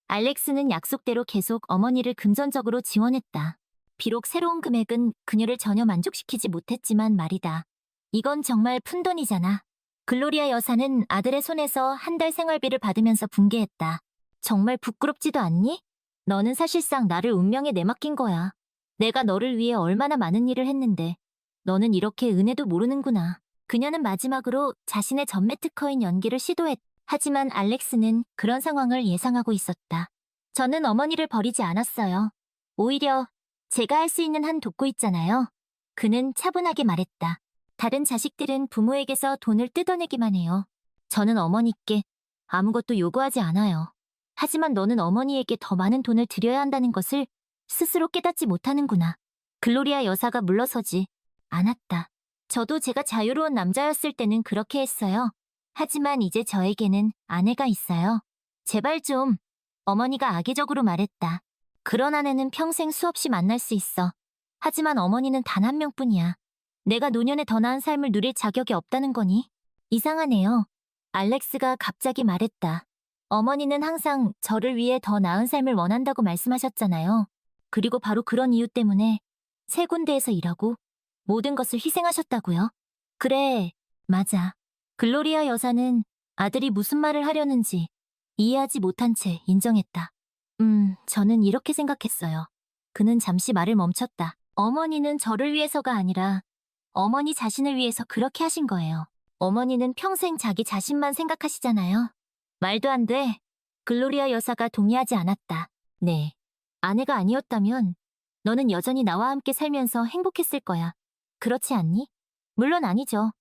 알렉스는 약속대로 계속 어머니를 금전적으로 지원했다. 비록 새로운 금액은 그녀를 전혀 만족시키지 못했지만 말이다. 이건 정말 푼돈이잖아. 글로리아 여사는 아들의 손에서 한 달 생활비를 받으면서 분개했다. 정말 부끄럽지도 않니? 너는 사실상 나를 운명에 내맡긴 거야. 내가 너를 위해 얼마나 많은 일을 했는데 너는 이렇게 은혜도 모르는구나. 그녀는 마지막으로 자신의 전매 특허인 연기를 시도했다. 하지만 알렉스는 그런 상황을 예상하고 있었다. 저는 어머니를 버리지 않았어요. 오히려 제가 할 수 있는 한 돕고 있잖아요. 그는 차분하게 말했다. 다른 자식들은 부모에게서 돈을 뜯어내기만 해요. 저는 어머니께 아무것도 요구하지 않아요. 하지만 너는 어머니에게 더 많은 돈을 드려야 한다는 것을 스스로 깨닫지 못하는구나. 글로리아 여사가 물러서지 않았다. 저도 제가 자유로운 남자였을 때는 그렇게 했어요. 하지만 이제 저에게는 아내가 있어요. 제발 좀. 어머니가 악의적으로 말했다. 그런 아내는 평생 수없이 만날 수 있어. 하지만 어머니는 단 한 명뿐이야. 내가 노년에 더 나은 삶을 누릴 자격이 없다는 거니? 이상하네요. 알렉스가 갑자기 말했다. 어머니는 항상 저를 위해 더 나은 삶을 원한다고 말씀하셨잖아요. 그리고 바로 그런 이유 때문에 세 군데에서 일하고 모든 것을 희생하셨다고요. 그래, 맞아. 글로리아 여사는 아들이 무슨 말을 하려는지 이해하지 못한 채 인정했다. 저는 이렇게 생각했어요. 그는 잠시 말을 멈췄다. 어머니는 저를 위해서가 아니라 어머니 자신을 위해서 그렇게 하신 거예요. 어머니는 평생 자기 자신만 생각하시잖아요. 말도 안 돼. 글로리아 여사가 동의하지 않았다. 네. 아내가 아니었다면 너는 여전히 나와 함께 살면서 행복했을 거야. 그렇지 않니? 물론 아니죠.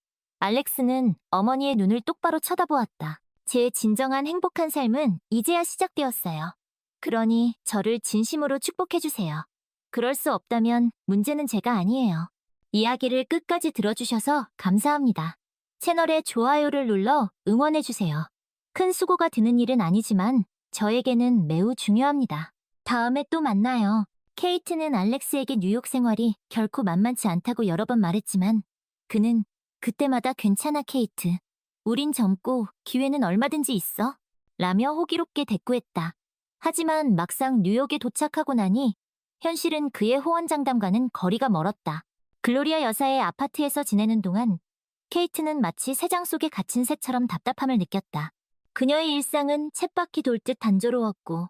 알렉스는 어머니의 눈을 똑바로 쳐다보았다. 제 진정한 행복한 삶은 이제야 시작되었어요. 그러니 저를 진심으로 축복해주세요. 그럴 수 없다면 문제는 제가 아니에요. 이야기를 끝까지 들어주셔서 감사합니다. 채널에 좋아요를 눌러 응원해주세요. 큰 수고가 드는 일은 아니지만 저에게는 매우 중요합니다. 다음에 또 만나요. 케이트는 알렉스에게 뉴욕 생활이 결코 만만치 않다고 여러 번 말했지만 그는 그때마다 괜찮아 케이트. 우린 젊고 기회는 얼마든지 있어. 라며 호기롭게 대꾸했다. 하지만 막상 뉴욕에 도착하고 나니 현실은 그의 호언장담과는 거리가 멀었다. 글로리아 여사의 아파트에서 지내는 동안 케이트는 마치 새장 속에 갇힌 새처럼 답답함을 느꼈다. 그녀의 일상은 쳇바퀴 돌듯 단조로웠고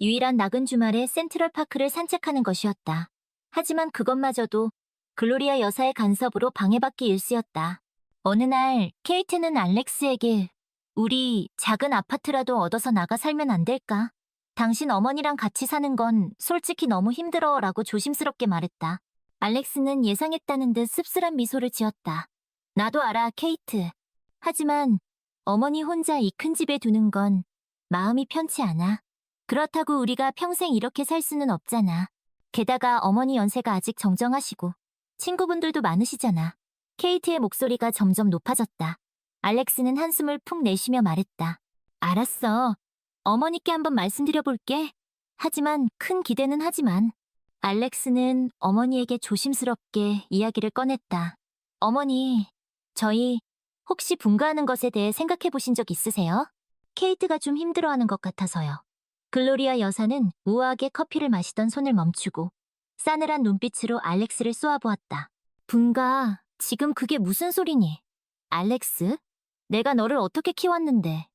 유일한 낙은 주말에 센트럴파크를 산책하는 것이었다. 하지만 그것마저도 글로리아 여사의 간섭으로 방해받기 일쑤였다. 어느 날 케이트는 알렉스에게 우리 작은 아파트라도 얻어서 나가 살면 안 될까? 당신 어머니랑 같이 사는 건 솔직히 너무 힘들어 라고 조심스럽게 말했다. 알렉스는 예상했다는 듯 씁쓸한 미소를 지었다. 나도 알아, 케이트. 하지만 어머니 혼자 이 큰 집에 두는 건 마음이 편치 않아. 그렇다고 우리가 평생 이렇게 살 수는 없잖아. 게다가 어머니 연세가 아직 정정하시고 친구분들도 많으시잖아. 케이트의 목소리가 점점 높아졌다. 알렉스는 한숨을 푹 내쉬며 말했다. 알았어. 어머니께 한번 말씀드려볼게. 하지만 큰 기대는 하지만. 알렉스는 어머니에게 조심스럽게 이야기를 꺼냈다. 어머니, 저희 혹시 분가하는 것에 대해 생각해 보신 적 있으세요? 케이트가 좀 힘들어하는 것 같아서요. 글로리아 여사는 우아하게 커피를 마시던 손을 멈추고 싸늘한 눈빛으로 알렉스를 쏘아보았다. 분가, 지금 그게 무슨 소리니? 알렉스, 내가 너를 어떻게 키웠는데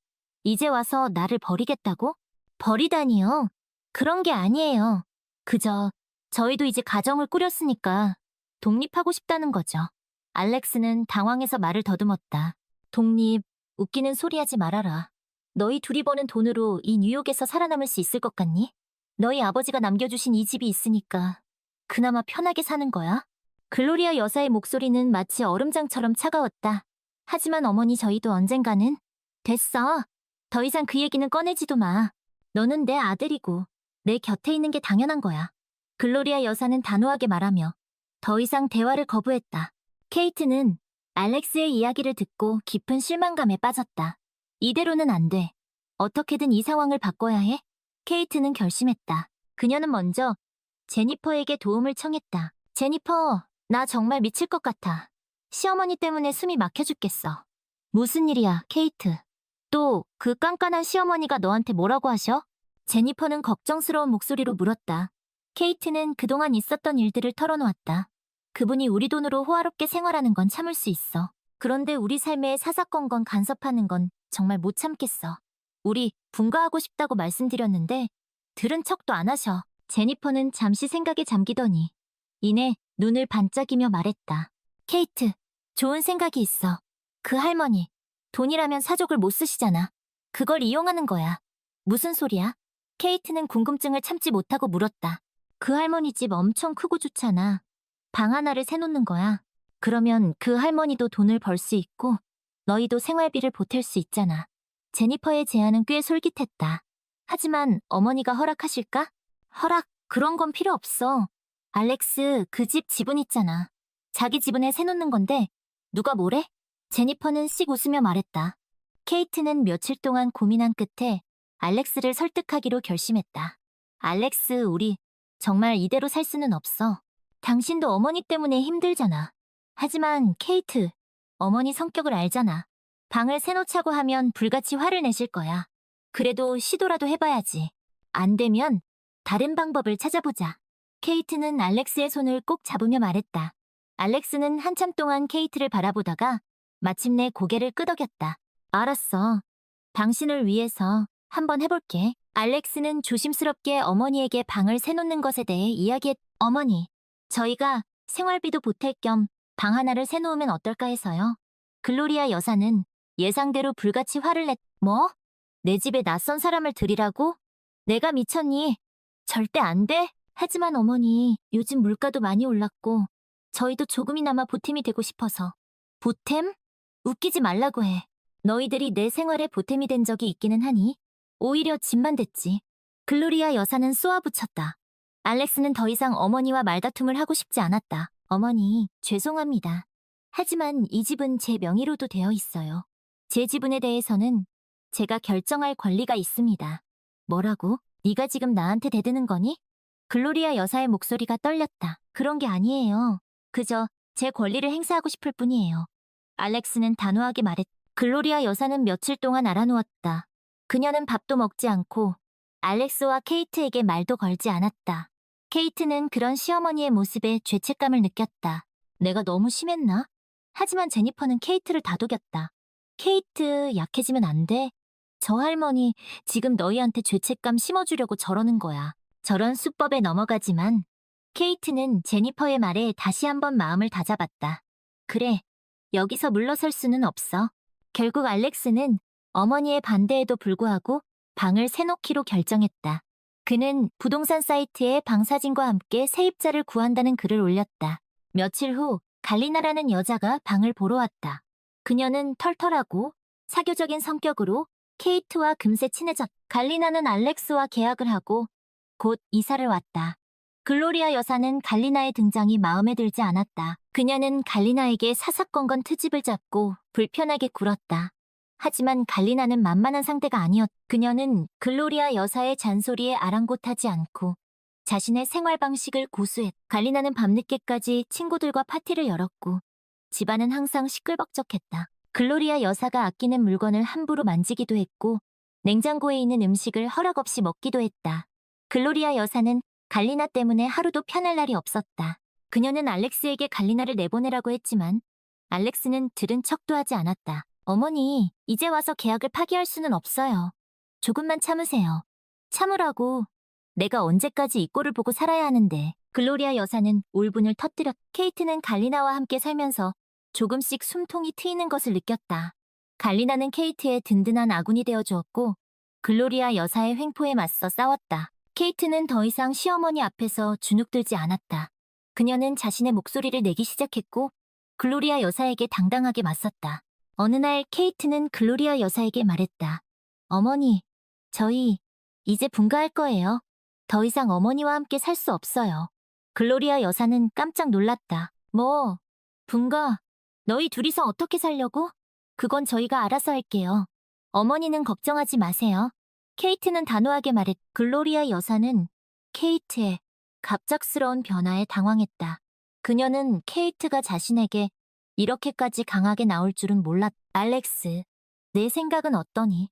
이제 와서 나를 버리겠다고? 버리다니요. 그런 게 아니에요. 그저 저희도 이제 가정을 꾸렸으니까 독립하고 싶다는 거죠. 알렉스는 당황해서 말을 더듬었다. 독립, 웃기는 소리 하지 말아라. 너희 둘이 버는 돈으로 이 뉴욕에서 살아남을 수 있을 것 같니? 너희 아버지가 남겨주신 이 집이 있으니까 그나마 편하게 사는 거야? 글로리아 여사의 목소리는 마치 얼음장처럼 차가웠다. 하지만 어머니 저희도 언젠가는 됐어. 더 이상 그 얘기는 꺼내지도 마. 너는 내 아들이고 내 곁에 있는 게 당연한 거야. 글로리아 여사는 단호하게 말하며 더 이상 대화를 거부했다. 케이트는 알렉스의 이야기를 듣고 깊은 실망감에 빠졌다. 이대로는 안 돼. 어떻게든 이 상황을 바꿔야 해. 케이트는 결심했다. 그녀는 먼저 제니퍼에게 도움을 청했다. 제니퍼, 나 정말 미칠 것 같아. 시어머니 때문에 숨이 막혀 죽겠어. 무슨 일이야, 케이트? 또 그 깐깐한 시어머니가 너한테 뭐라고 하셔? 제니퍼는 걱정스러운 목소리로 물었다. 케이트는 그동안 있었던 일들을 털어놓았다. 그분이 우리 돈으로 호화롭게 생활하는 건 참을 수 있어. 그런데 우리 삶에 사사건건 간섭하는 건 정말 못 참겠어. 우리 분가하고 싶다고 말씀드렸는데 들은 척도 안 하셔. 제니퍼는 잠시 생각에 잠기더니 이내 눈을 반짝이며 말했다. 케이트, 좋은 생각이 있어. 그 할머니, 돈이라면 사족을 못 쓰시잖아. 그걸 이용하는 거야. 무슨 소리야? 케이트는 궁금증을 참지 못하고 물었다. 그 할머니 집 엄청 크고 좋잖아. 방 하나를 세놓는 거야. 그러면 그 할머니도 돈을 벌 수 있고 너희도 생활비를 보탤 수 있잖아. 제니퍼의 제안은 꽤 솔깃했다. 하지만 어머니가 허락하실까? 허락, 그런 건 필요 없어. 알렉스, 그 집 지분 있잖아. 자기 지분에 세놓는 건데 누가 뭐래? 제니퍼는 씩 웃으며 말했다. 케이트는 며칠 동안 고민한 끝에 알렉스를 설득하기로 결심했다. 알렉스, 우리 정말 이대로 살 수는 없어. 당신도 어머니 때문에 힘들잖아. 하지만 케이트, 어머니 성격을 알잖아. 방을 새놓자고 하면 불같이 화를 내실 거야. 그래도 시도라도 해봐야지. 안 되면 다른 방법을 찾아보자. 케이트는 알렉스의 손을 꼭 잡으며 말했다. 알렉스는 한참 동안 케이트를 바라보다가 마침내 고개를 끄덕였다. 알았어. 당신을 위해서 한번 해볼게. 알렉스는 조심스럽게 어머니에게 방을 새놓는 것에 대해 이야기했. 어머니, 저희가 생활비도 보탤 겸 방 하나를 새놓으면 어떨까 해서요. 글로리아 여사는 예상대로 불같이 화를 냈. 뭐? 내 집에 낯선 사람을 들이라고? 내가 미쳤니? 절대 안 돼. 하지만 어머니, 요즘 물가도 많이 올랐고 저희도 조금이나마 보탬이 되고 싶어서. 보탬? 웃기지 말라고 해. 너희들이 내 생활에 보탬이 된 적이 있기는 하니? 오히려 짐만 됐지. 글로리아 여사는 쏘아붙였다. 알렉스는 더 이상 어머니와 말다툼을 하고 싶지 않았다. 어머니, 죄송합니다. 하지만 이 집은 제 명의로도 되어 있어요. 제 지분에 대해서는 제가 결정할 권리가 있습니다. 뭐라고? 네가 지금 나한테 대드는 거니? 글로리아 여사의 목소리가 떨렸다. 그런 게 아니에요. 그저 제 권리를 행사하고 싶을 뿐이에요. 알렉스는 단호하게 말했다. 글로리아 여사는 며칠 동안 알아누웠다. 그녀는 밥도 먹지 않고 알렉스와 케이트에게 말도 걸지 않았다. 케이트는 그런 시어머니의 모습에 죄책감을 느꼈다. 내가 너무 심했나? 하지만 제니퍼는 케이트를 다독였다. 케이트, 약해지면 안 돼. 저 할머니 지금 너희한테 죄책감 심어주려고 저러는 거야. 저런 수법에 넘어가지만 케이트는 제니퍼의 말에 다시 한번 마음을 다잡았다. 그래, 여기서 물러설 수는 없어. 결국 알렉스는 어머니의 반대에도 불구하고 방을 새놓기로 결정했다. 그는 부동산 사이트에 방 사진과 함께 세입자를 구한다는 글을 올렸다. 며칠 후 갈리나라는 여자가 방을 보러 왔다. 그녀는 털털하고 사교적인 성격으로 케이트와 금세 친해졌다. 갈리나는 알렉스와 계약을 하고 곧 이사를 왔다. 글로리아 여사는 갈리나의 등장이 마음에 들지 않았다. 그녀는 갈리나에게 사사건건 트집을 잡고 불편하게 굴었다. 하지만 갈리나는 만만한 상대가 아니었다. 그녀는 글로리아 여사의 잔소리에 아랑곳하지 않고 자신의 생활 방식을 고수했다. 갈리나는 밤늦게까지 친구들과 파티를 열었고 집안은 항상 시끌벅적했다. 글로리아 여사가 아끼는 물건을 함부로 만지기도 했고 냉장고에 있는 음식을 허락 없이 먹기도 했다. 글로리아 여사는 갈리나 때문에 하루도 편할 날이 없었다. 그녀는 알렉스에게 갈리나를 내보내라고 했지만 알렉스는 들은 척도 하지 않았다. 어머니, 이제 와서 계약을 파기할 수는 없어요. 조금만 참으세요. 참으라고. 내가 언제까지 이 꼴을 보고 살아야 하는데. 글로리아 여사는 울분을 터뜨렸. 케이트는 갈리나와 함께 살면서 조금씩 숨통이 트이는 것을 느꼈다. 갈리나는 케이트의 든든한 아군이 되어주었고 글로리아 여사의 횡포에 맞서 싸웠다. 케이트는 더 이상 시어머니 앞에서 주눅들지 않았다. 그녀는 자신의 목소리를 내기 시작했고 글로리아 여사에게 당당하게 맞섰다. 어느 날 케이트는 글로리아 여사에게 말했다. 어머니, 저희 이제 분가할 거예요. 더 이상 어머니와 함께 살 수 없어요. 글로리아 여사는 깜짝 놀랐다. 뭐, 분가? 너희 둘이서 어떻게 살려고? 그건 저희가 알아서 할게요. 어머니는 걱정하지 마세요. 케이트는 단호하게 말했. 글로리아 여사는 케이트의 갑작스러운 변화에 당황했다. 그녀는 케이트가 자신에게 이렇게까지 강하게 나올 줄은 몰랐. 알렉스, 내 생각은 어떠니?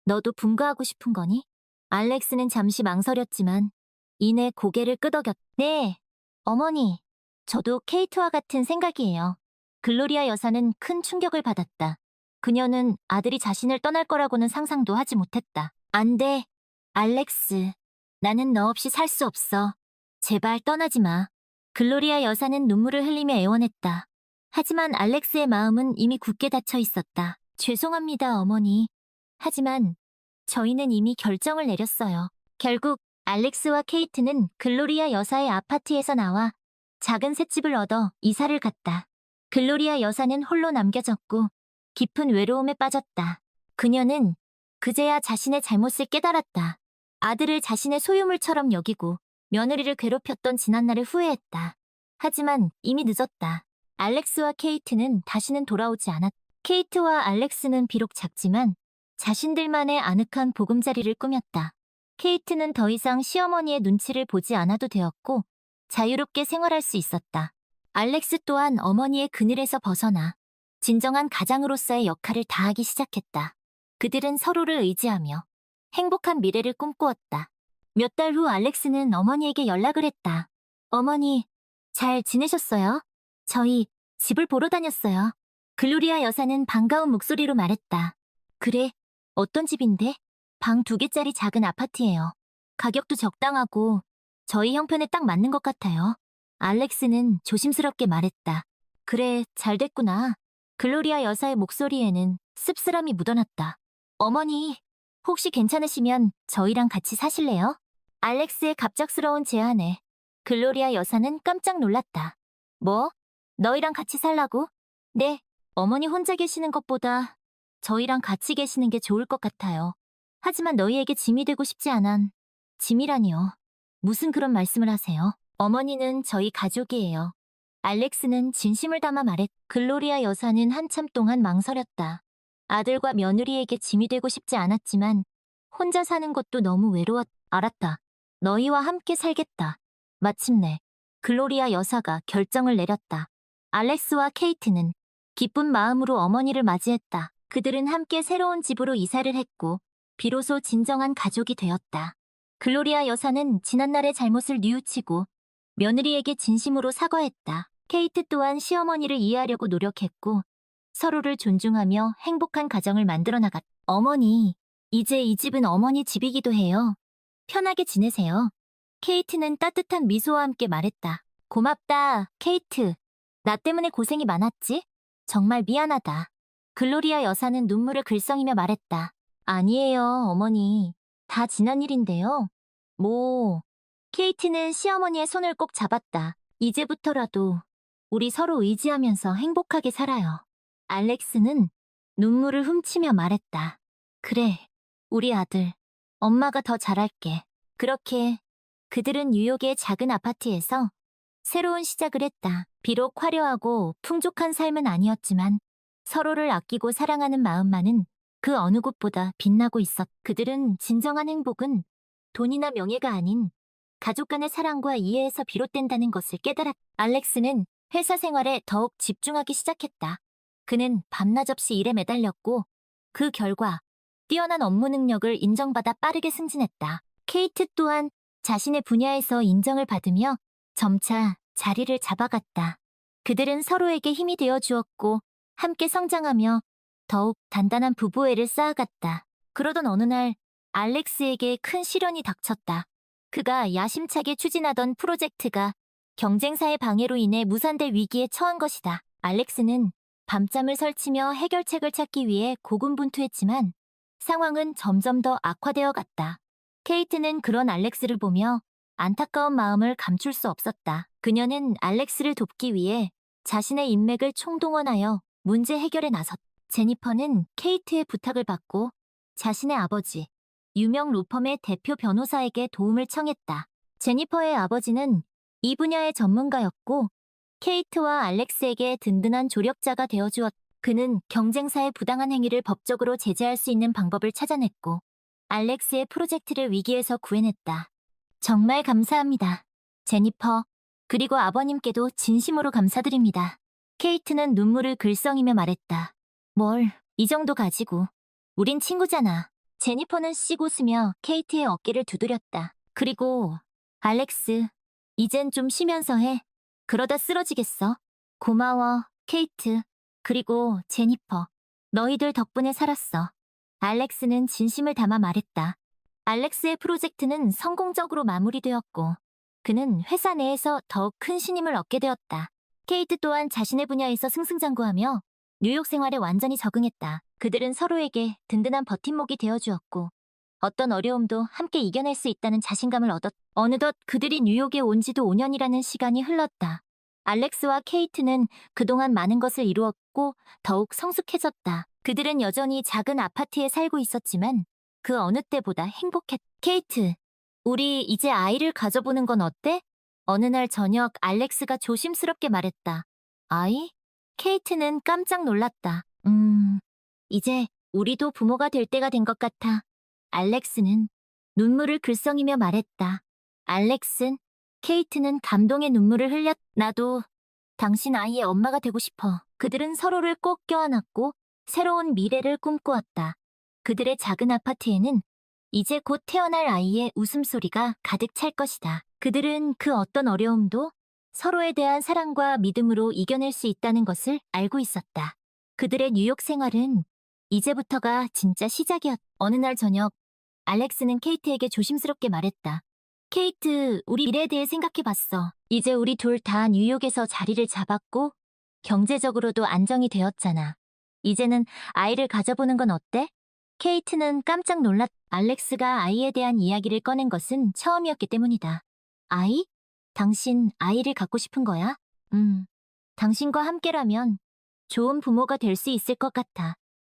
너도 분가하고 싶은 거니? 알렉스는 잠시 망설였지만 이내 고개를 끄덕였. 네, 어머니. 저도 케이트와 같은 생각이에요. 글로리아 여사는 큰 충격을 받았다. 그녀는 아들이 자신을 떠날 거라고는 상상도 하지 못했다. 안 돼, 알렉스. 나는 너 없이 살 수 없어. 제발 떠나지 마. 글로리아 여사는 눈물을 흘리며 애원했다. 하지만 알렉스의 마음은 이미 굳게 닫혀 있었다. 죄송합니다, 어머니. 하지만 저희는 이미 결정을 내렸어요. 결국 알렉스와 케이트는 글로리아 여사의 아파트에서 나와 작은 셋집을 얻어 이사를 갔다. 글로리아 여사는 홀로 남겨졌고 깊은 외로움에 빠졌다. 그녀는 그제야 자신의 잘못을 깨달았다. 아들을 자신의 소유물처럼 여기고 며느리를 괴롭혔던 지난날을 후회했다. 하지만 이미 늦었다. 알렉스와 케이트는 다시는 돌아오지 않았다. 케이트와 알렉스는 비록 작지만 자신들만의 아늑한 보금자리를 꾸몄다. 케이트는 더 이상 시어머니의 눈치를 보지 않아도 되었고 자유롭게 생활할 수 있었다. 알렉스 또한 어머니의 그늘에서 벗어나 진정한 가장으로서의 역할을 다하기 시작했다. 그들은 서로를 의지하며 행복한 미래를 꿈꾸었다. 몇 달 후 알렉스는 어머니에게 연락을 했다. 어머니, 잘 지내셨어요? 저희 집을 보러 다녔어요. 글로리아 여사는 반가운 목소리로 말했다. 그래, 어떤 집인데? 방 2개짜리 작은 아파트예요. 가격도 적당하고 저희 형편에 딱 맞는 것 같아요. 알렉스는 조심스럽게 말했다. 그래, 잘 됐구나. 글로리아 여사의 목소리에는 씁쓸함이 묻어났다. 어머니, 혹시 괜찮으시면 저희랑 같이 사실래요? 알렉스의 갑작스러운 제안에 글로리아 여사는 깜짝 놀랐다. 뭐? 너희랑 같이 살라고? 네, 어머니 혼자 계시는 것보다 저희랑 같이 계시는 게 좋을 것 같아요. 하지만 너희에게 짐이 되고 싶지 않아. 짐이라니요. 무슨 그런 말씀을 하세요? 어머니는 저희 가족이에요. 알렉스는 진심을 담아 말했. 글로리아 여사는 한참 동안 망설였다. 아들과 며느리에게 짐이 되고 싶지 않았지만 혼자 사는 것도 너무 외로웠. 알았다. 너희와 함께 살겠다. 마침내 글로리아 여사가 결정을 내렸다. 알렉스와 케이트는 기쁜 마음으로 어머니를 맞이했다. 그들은 함께 새로운 집으로 이사를 했고 비로소 진정한 가족이 되었다. 글로리아 여사는 지난날의 잘못을 뉘우치고 며느리에게 진심으로 사과했다. 케이트 또한 시어머니를 이해하려고 노력했고 서로를 존중하며 행복한 가정을 만들어 나갔다. 어머니, 이제 이 집은 어머니 집이기도 해요. 편하게 지내세요. 케이트는 따뜻한 미소와 함께 말했다. 고맙다, 케이트. 나 때문에 고생이 많았지? 정말 미안하다. 글로리아 여사는 눈물을 글썽이며 말했다. 아니에요, 어머니. 다 지난 일인데요. 케이트는 시어머니의 손을 꼭 잡았다. 이제부터라도 우리 서로 의지하면서 행복하게 살아요. 알렉스는 눈물을 훔치며 말했다. 그래, 우리 아들. 엄마가 더 잘할게. 그렇게 그들은 뉴욕의 작은 아파트에서 새로운 시작을 했다. 비록 화려하고 풍족한 삶은 아니었지만 서로를 아끼고 사랑하는 마음만은 그 어느 곳보다 빛나고 있었. 그들은 진정한 행복은 돈이나 명예가 아닌 가족 간의 사랑과 이해에서 비롯된다는 것을 깨달았. 알렉스는 회사 생활에 더욱 집중하기 시작했다. 그는 밤낮 없이 일에 매달렸고 그 결과 뛰어난 업무 능력을 인정받아 빠르게 승진했다. 케이트 또한 자신의 분야에서 인정을 받으며 점차 자리를 잡아갔다. 그들은 서로에게 힘이 되어 주었고 함께 성장하며 더욱 단단한 부부애를 쌓아갔다. 그러던 어느 날 알렉스에게 큰 시련이 닥쳤다. 그가 야심차게 추진하던 프로젝트가 경쟁사의 방해로 인해 무산될 위기에 처한 것이다. 알렉스는 밤잠을 설치며 해결책을 찾기 위해 고군분투했지만 상황은 점점 더 악화되어 갔다. 케이트는 그런 알렉스를 보며 안타까운 마음을 감출 수 없었다. 그녀는 알렉스를 돕기 위해 자신의 인맥을 총동원하여 문제 해결에 나섰다. 제니퍼는 케이트의 부탁을 받고 자신의 아버지, 유명 로펌의 대표 변호사에게 도움을 청했다. 제니퍼의 아버지는 이 분야의 전문가였고 케이트와 알렉스에게 든든한 조력자가 되어주었다. 그는 경쟁사의 부당한 행위를 법적으로 제재할 수 있는 방법을 찾아냈고 알렉스의 프로젝트를 위기에서 구해냈다. 정말 감사합니다. 제니퍼, 그리고 아버님께도 진심으로 감사드립니다. 케이트는 눈물을 글썽이며 말했다. 뭘, 이 정도 가지고. 우린 친구잖아. 제니퍼는 씩 웃으며 케이트의 어깨를 두드렸다. 그리고, 알렉스, 이젠 좀 쉬면서 해. 그러다 쓰러지겠어. 고마워, 케이트. 그리고 제니퍼. 너희들 덕분에 살았어. 알렉스는 진심을 담아 말했다. 알렉스의 프로젝트는 성공적으로 마무리되었고, 그는 회사 내에서 더욱 큰 신임을 얻게 되었다. 케이트 또한 자신의 분야에서 승승장구하며 뉴욕 생활에 완전히 적응했다. 그들은 서로에게 든든한 버팀목이 되어주었고, 어떤 어려움도 함께 이겨낼 수 있다는 자신감을 얻었다. 어느덧 그들이 뉴욕에 온 지도 5년이라는 시간이 흘렀다. 알렉스와 케이트는 그동안 많은 것을 이루었고 더욱 성숙해졌다. 그들은 여전히 작은 아파트에 살고 있었지만 그 어느 때보다 행복했다. 케이트, 우리 이제 아이를 가져보는 건 어때? 어느 날 저녁 알렉스가 조심스럽게 말했다. 아이? 케이트는 깜짝 놀랐다. 이제 우리도 부모가 될 때가 된 것 같아. 알렉스는 눈물을 글썽이며 말했다. 알렉슨, 케이트는 감동의 눈물을 흘렸. 나도 당신 아이의 엄마가 되고 싶어. 그들은 서로를 꼭 껴안았고 새로운 미래를 꿈꾸었다. 그들의 작은 아파트에는 이제 곧 태어날 아이의 웃음소리가 가득 찰 것이다. 그들은 그 어떤 어려움도 서로에 대한 사랑과 믿음으로 이겨낼 수 있다는 것을 알고 있었다. 그들의 뉴욕 생활은 이제부터가 진짜 시작이었다. 어느 날 저녁, 알렉스는 케이트에게 조심스럽게 말했다. 케이트, 우리 미래에 대해 생각해봤어. 이제 우리 둘 다 뉴욕에서 자리를 잡았고 경제적으로도 안정이 되었잖아. 이제는 아이를 가져보는 건 어때? 케이트는 깜짝 놀랐. 알렉스가 아이에 대한 이야기를 꺼낸 것은 처음이었기 때문이다. 아이? 당신 아이를 갖고 싶은 거야? 당신과 함께라면 좋은 부모가 될 수 있을 것 같아.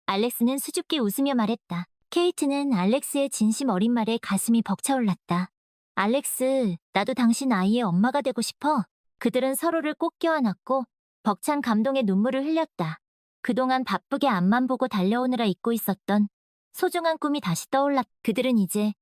알렉스는 수줍게 웃으며 말했다. 케이트는 알렉스의 진심 어린 말에 가슴이 벅차올랐다. 알렉스, 나도 당신 아이의 엄마가 되고 싶어. 그들은 서로를 꼭 껴안았고 벅찬 감동의 눈물을 흘렸다. 그동안 바쁘게 앞만 보고 달려오느라 잊고 있었던 소중한 꿈이 다시 떠올랐. 그들은 이제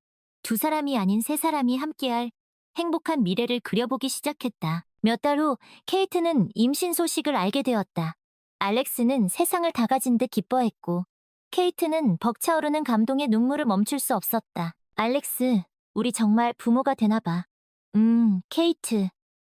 두 사람이 아닌 세 사람이 함께할 행복한 미래를 그려보기 시작했다. 몇 달 후 케이트는 임신 소식을 알게 되었다. 알렉스는 세상을 다 가진 듯 기뻐했고 케이트는 벅차오르는 감동의 눈물을 멈출 수 없었다. 알렉스, 우리 정말 부모가 되나 봐. 케이트,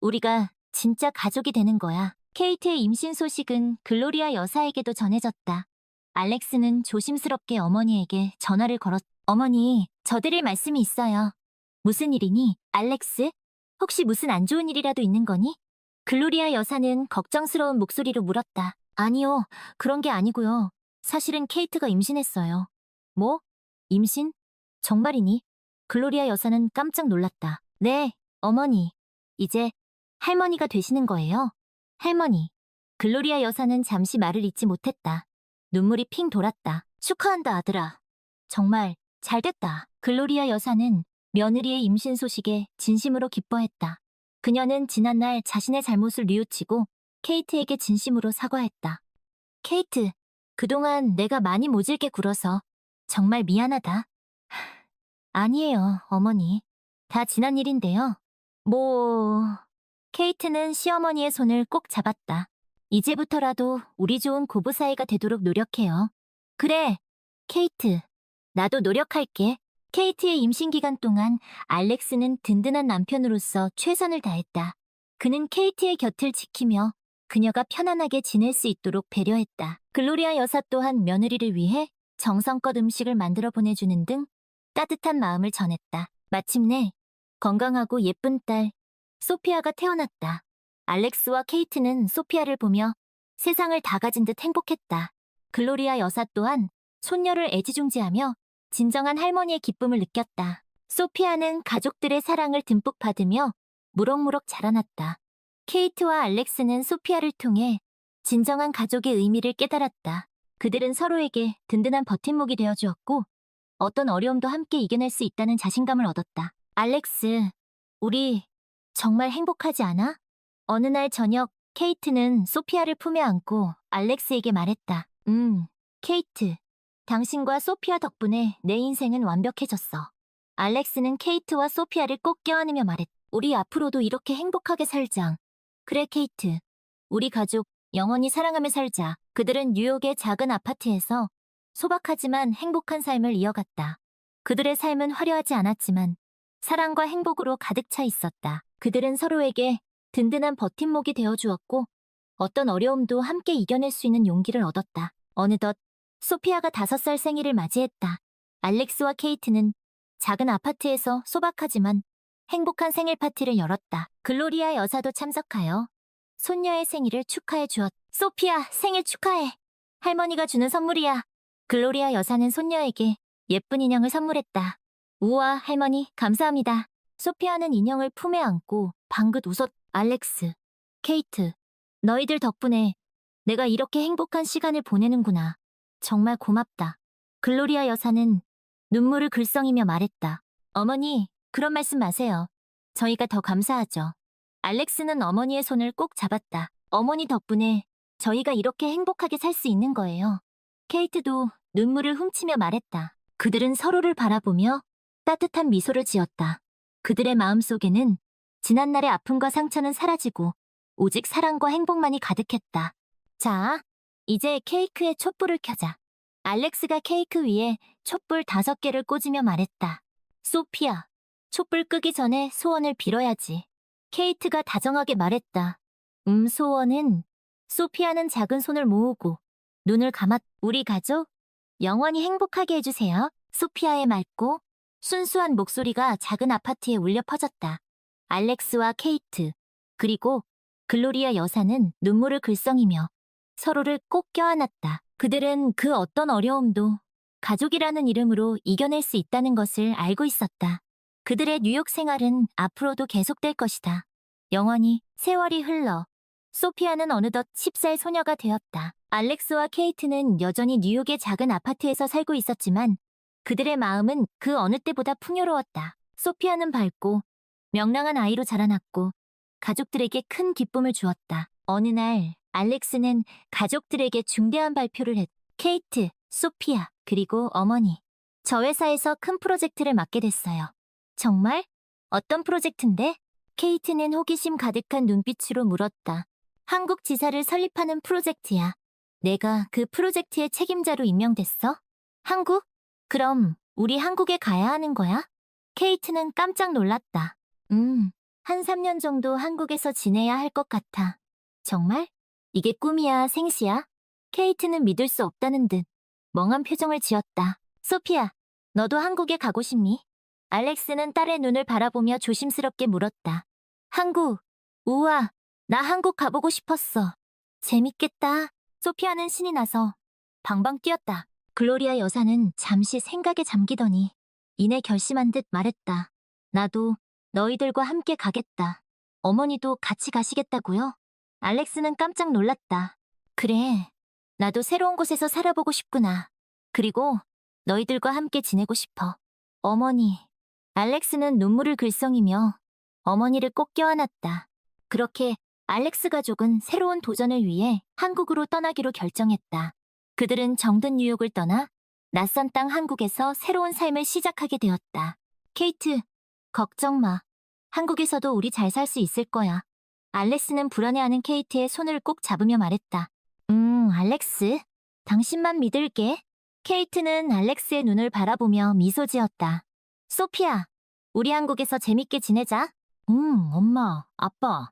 우리가 진짜 가족이 되는 거야. 케이트의 임신 소식은 글로리아 여사에게도 전해졌다. 알렉스는 조심스럽게 어머니에게 전화를 걸었. 어머니, 저드릴 말씀이 있어요. 무슨 일이니? 알렉스? 혹시 무슨 안 좋은 일이라도 있는 거니? 글로리아 여사는 걱정스러운 목소리로 물었다. 아니요, 그런 게 아니고요. 사실은 케이트가 임신했어요. 뭐? 임신? 정말이니? 글로리아 여사는 깜짝 놀랐다. 네, 어머니. 이제 할머니가 되시는 거예요. 할머니. 글로리아 여사는 잠시 말을 잇지 못했다. 눈물이 핑 돌았다. 축하한다, 아들아. 정말 잘됐다. 글로리아 여사는 며느리의 임신 소식에 진심으로 기뻐했다. 그녀는 지난날 자신의 잘못을 뉘우치고 케이트에게 진심으로 사과했다. 케이트, 그동안 내가 많이 모질게 굴어서 정말 미안하다. 아니에요, 어머니. 다 지난 일인데요. 케이트는 시어머니의 손을 꼭 잡았다. 이제부터라도 우리 좋은 고부 사이가 되도록 노력해요. 그래, 케이트. 나도 노력할게. 케이트의 임신 기간 동안 알렉스는 든든한 남편으로서 최선을 다했다. 그는 케이트의 곁을 지키며 그녀가 편안하게 지낼 수 있도록 배려했다. 글로리아 여사 또한 며느리를 위해 정성껏 음식을 만들어 보내주는 등 따뜻한 마음을 전했다. 마침내 건강하고 예쁜 딸 소피아가 태어났다. 알렉스와 케이트는 소피아를 보며 세상을 다 가진 듯 행복했다. 글로리아 여사 또한 손녀를 애지중지하며 진정한 할머니의 기쁨을 느꼈다. 소피아는 가족들의 사랑을 듬뿍 받으며 무럭무럭 자라났다. 케이트와 알렉스는 소피아를 통해 진정한 가족의 의미를 깨달았다. 그들은 서로에게 든든한 버팀목이 되어주었고 어떤 어려움도 함께 이겨낼 수 있다는 자신감을 얻었다. 알렉스, 우리 정말 행복하지 않아? 어느 날 저녁 케이트는 소피아를 품에 안고 알렉스에게 말했다. 케이트, 당신과 소피아 덕분에 내 인생은 완벽해졌어. 알렉스는 케이트와 소피아를 꼭 껴안으며 말했다. 우리 앞으로도 이렇게 행복하게 살자. 그래, 케이트. 우리 가족 영원히 사랑하며 살자. 그들은 뉴욕의 작은 아파트에서 소박하지만 행복한 삶을 이어갔다. 그들의 삶은 화려하지 않았지만 사랑과 행복으로 가득 차 있었다. 그들은 서로에게 든든한 버팀목이 되어주었고 어떤 어려움도 함께 이겨낼 수 있는 용기를 얻었다. 어느덧 소피아가 5살 생일을 맞이했다. 알렉스와 케이트는 작은 아파트에서 소박하지만 행복한 생일 파티를 열었다. 글로리아 여사도 참석하여 손녀의 생일을 축하해 주었다. 소피아, 생일 축하해. 할머니가 주는 선물이야. 글로리아 여사는 손녀에게 예쁜 인형을 선물했다. 우와, 할머니, 감사합니다. 소피아는 인형을 품에 안고 방긋 웃었다. 알렉스, 케이트, 너희들 덕분에 내가 이렇게 행복한 시간을 보내는구나. 정말 고맙다. 글로리아 여사는 눈물을 글썽이며 말했다. 어머니, 그런 말씀 마세요. 저희가 더 감사하죠. 알렉스는 어머니의 손을 꼭 잡았다. 어머니 덕분에 저희가 이렇게 행복하게 살 수 있는 거예요. 케이트도 눈물을 훔치며 말했다. 그들은 서로를 바라보며 따뜻한 미소를 지었다. 그들의 마음속에는 지난날의 아픔과 상처는 사라지고 오직 사랑과 행복만이 가득했다. 자, 이제 케이크에 촛불을 켜자. 알렉스가 케이크 위에 촛불 5개를 꽂으며 말했다. 소피아, 촛불 끄기 전에 소원을 빌어야지. 케이트가 다정하게 말했다. 소원은? 소피아는 작은 손을 모으고 눈을 감았. 우리 가족 영원히 행복하게 해주세요. 소피아의 맑고 순수한 목소리가 작은 아파트에 울려 퍼졌다. 알렉스와 케이트, 그리고 글로리아 여사는 눈물을 글썽이며 서로를 꼭 껴안았다. 그들은 그 어떤 어려움도 가족이라는 이름으로 이겨낼 수 있다는 것을 알고 있었다. 그들의 뉴욕 생활은 앞으로도 계속될 것이다. 영원히 세월이 흘러 소피아는 어느덧 10살 소녀가 되었다. 알렉스와 케이트는 여전히 뉴욕의 작은 아파트에서 살고 있었지만 그들의 마음은 그 어느 때보다 풍요로웠다. 소피아는 밝고 명랑한 아이로 자라났고 가족들에게 큰 기쁨을 주었다. 어느 날 알렉스는 가족들에게 중대한 발표를 했다. 케이트, 소피아, 그리고 어머니. 저 회사에서 큰 프로젝트를 맡게 됐어요. 정말? 어떤 프로젝트인데? 케이트는 호기심 가득한 눈빛으로 물었다. 한국 지사를 설립하는 프로젝트야. 내가 그 프로젝트의 책임자로 임명됐어? 한국? 그럼 우리 한국에 가야 하는 거야? 케이트는 깜짝 놀랐다. 한 3년 정도 한국에서 지내야 할 것 같아. 정말? 이게 꿈이야, 생시야? 케이트는 믿을 수 없다는 듯 멍한 표정을 지었다. 소피아, 너도 한국에 가고 싶니? 알렉스는 딸의 눈을 바라보며 조심스럽게 물었다. 한국, 우와, 나 한국 가보고 싶었어. 재밌겠다. 소피아는 신이 나서 방방 뛰었다. 글로리아 여사는 잠시 생각에 잠기더니 이내 결심한 듯 말했다. 나도 너희들과 함께 가겠다. 어머니도 같이 가시겠다고요? 알렉스는 깜짝 놀랐다. 그래, 나도 새로운 곳에서 살아보고 싶구나. 그리고 너희들과 함께 지내고 싶어. 어머니. 알렉스는 눈물을 글썽이며 어머니를 꼭 껴안았다. 그렇게 알렉스 가족은 새로운 도전을 위해 한국으로 떠나기로 결정했다. 그들은 정든 뉴욕을 떠나 낯선 땅 한국에서 새로운 삶을 시작하게 되었다. 케이트, 걱정 마. 한국에서도 우리 잘 살 수 있을 거야. 알렉스는 불안해하는 케이트의 손을 꼭 잡으며 말했다. 알렉스, 당신만 믿을게. 케이트는 알렉스의 눈을 바라보며 미소 지었다. 소피아, 우리 한국에서 재밌게 지내자. 엄마, 아빠,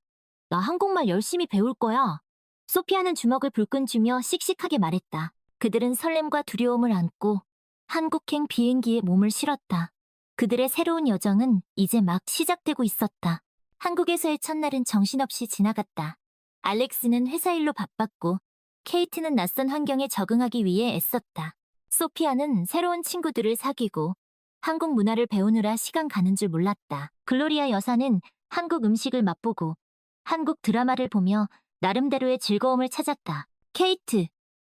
나 한국말 열심히 배울 거야. 소피아는 주먹을 불끈 쥐며 씩씩하게 말했다. 그들은 설렘과 두려움을 안고 한국행 비행기에 몸을 실었다. 그들의 새로운 여정은 이제 막 시작되고 있었다. 한국에서의 첫날은 정신없이 지나갔다. 알렉스는 회사 일로 바빴고 케이트는 낯선 환경에 적응하기 위해 애썼다. 소피아는 새로운 친구들을 사귀고 한국 문화를 배우느라 시간 가는 줄 몰랐다. 글로리아 여사는 한국 음식을 맛보고 한국 드라마를 보며 나름대로의 즐거움을 찾았다. 케이트,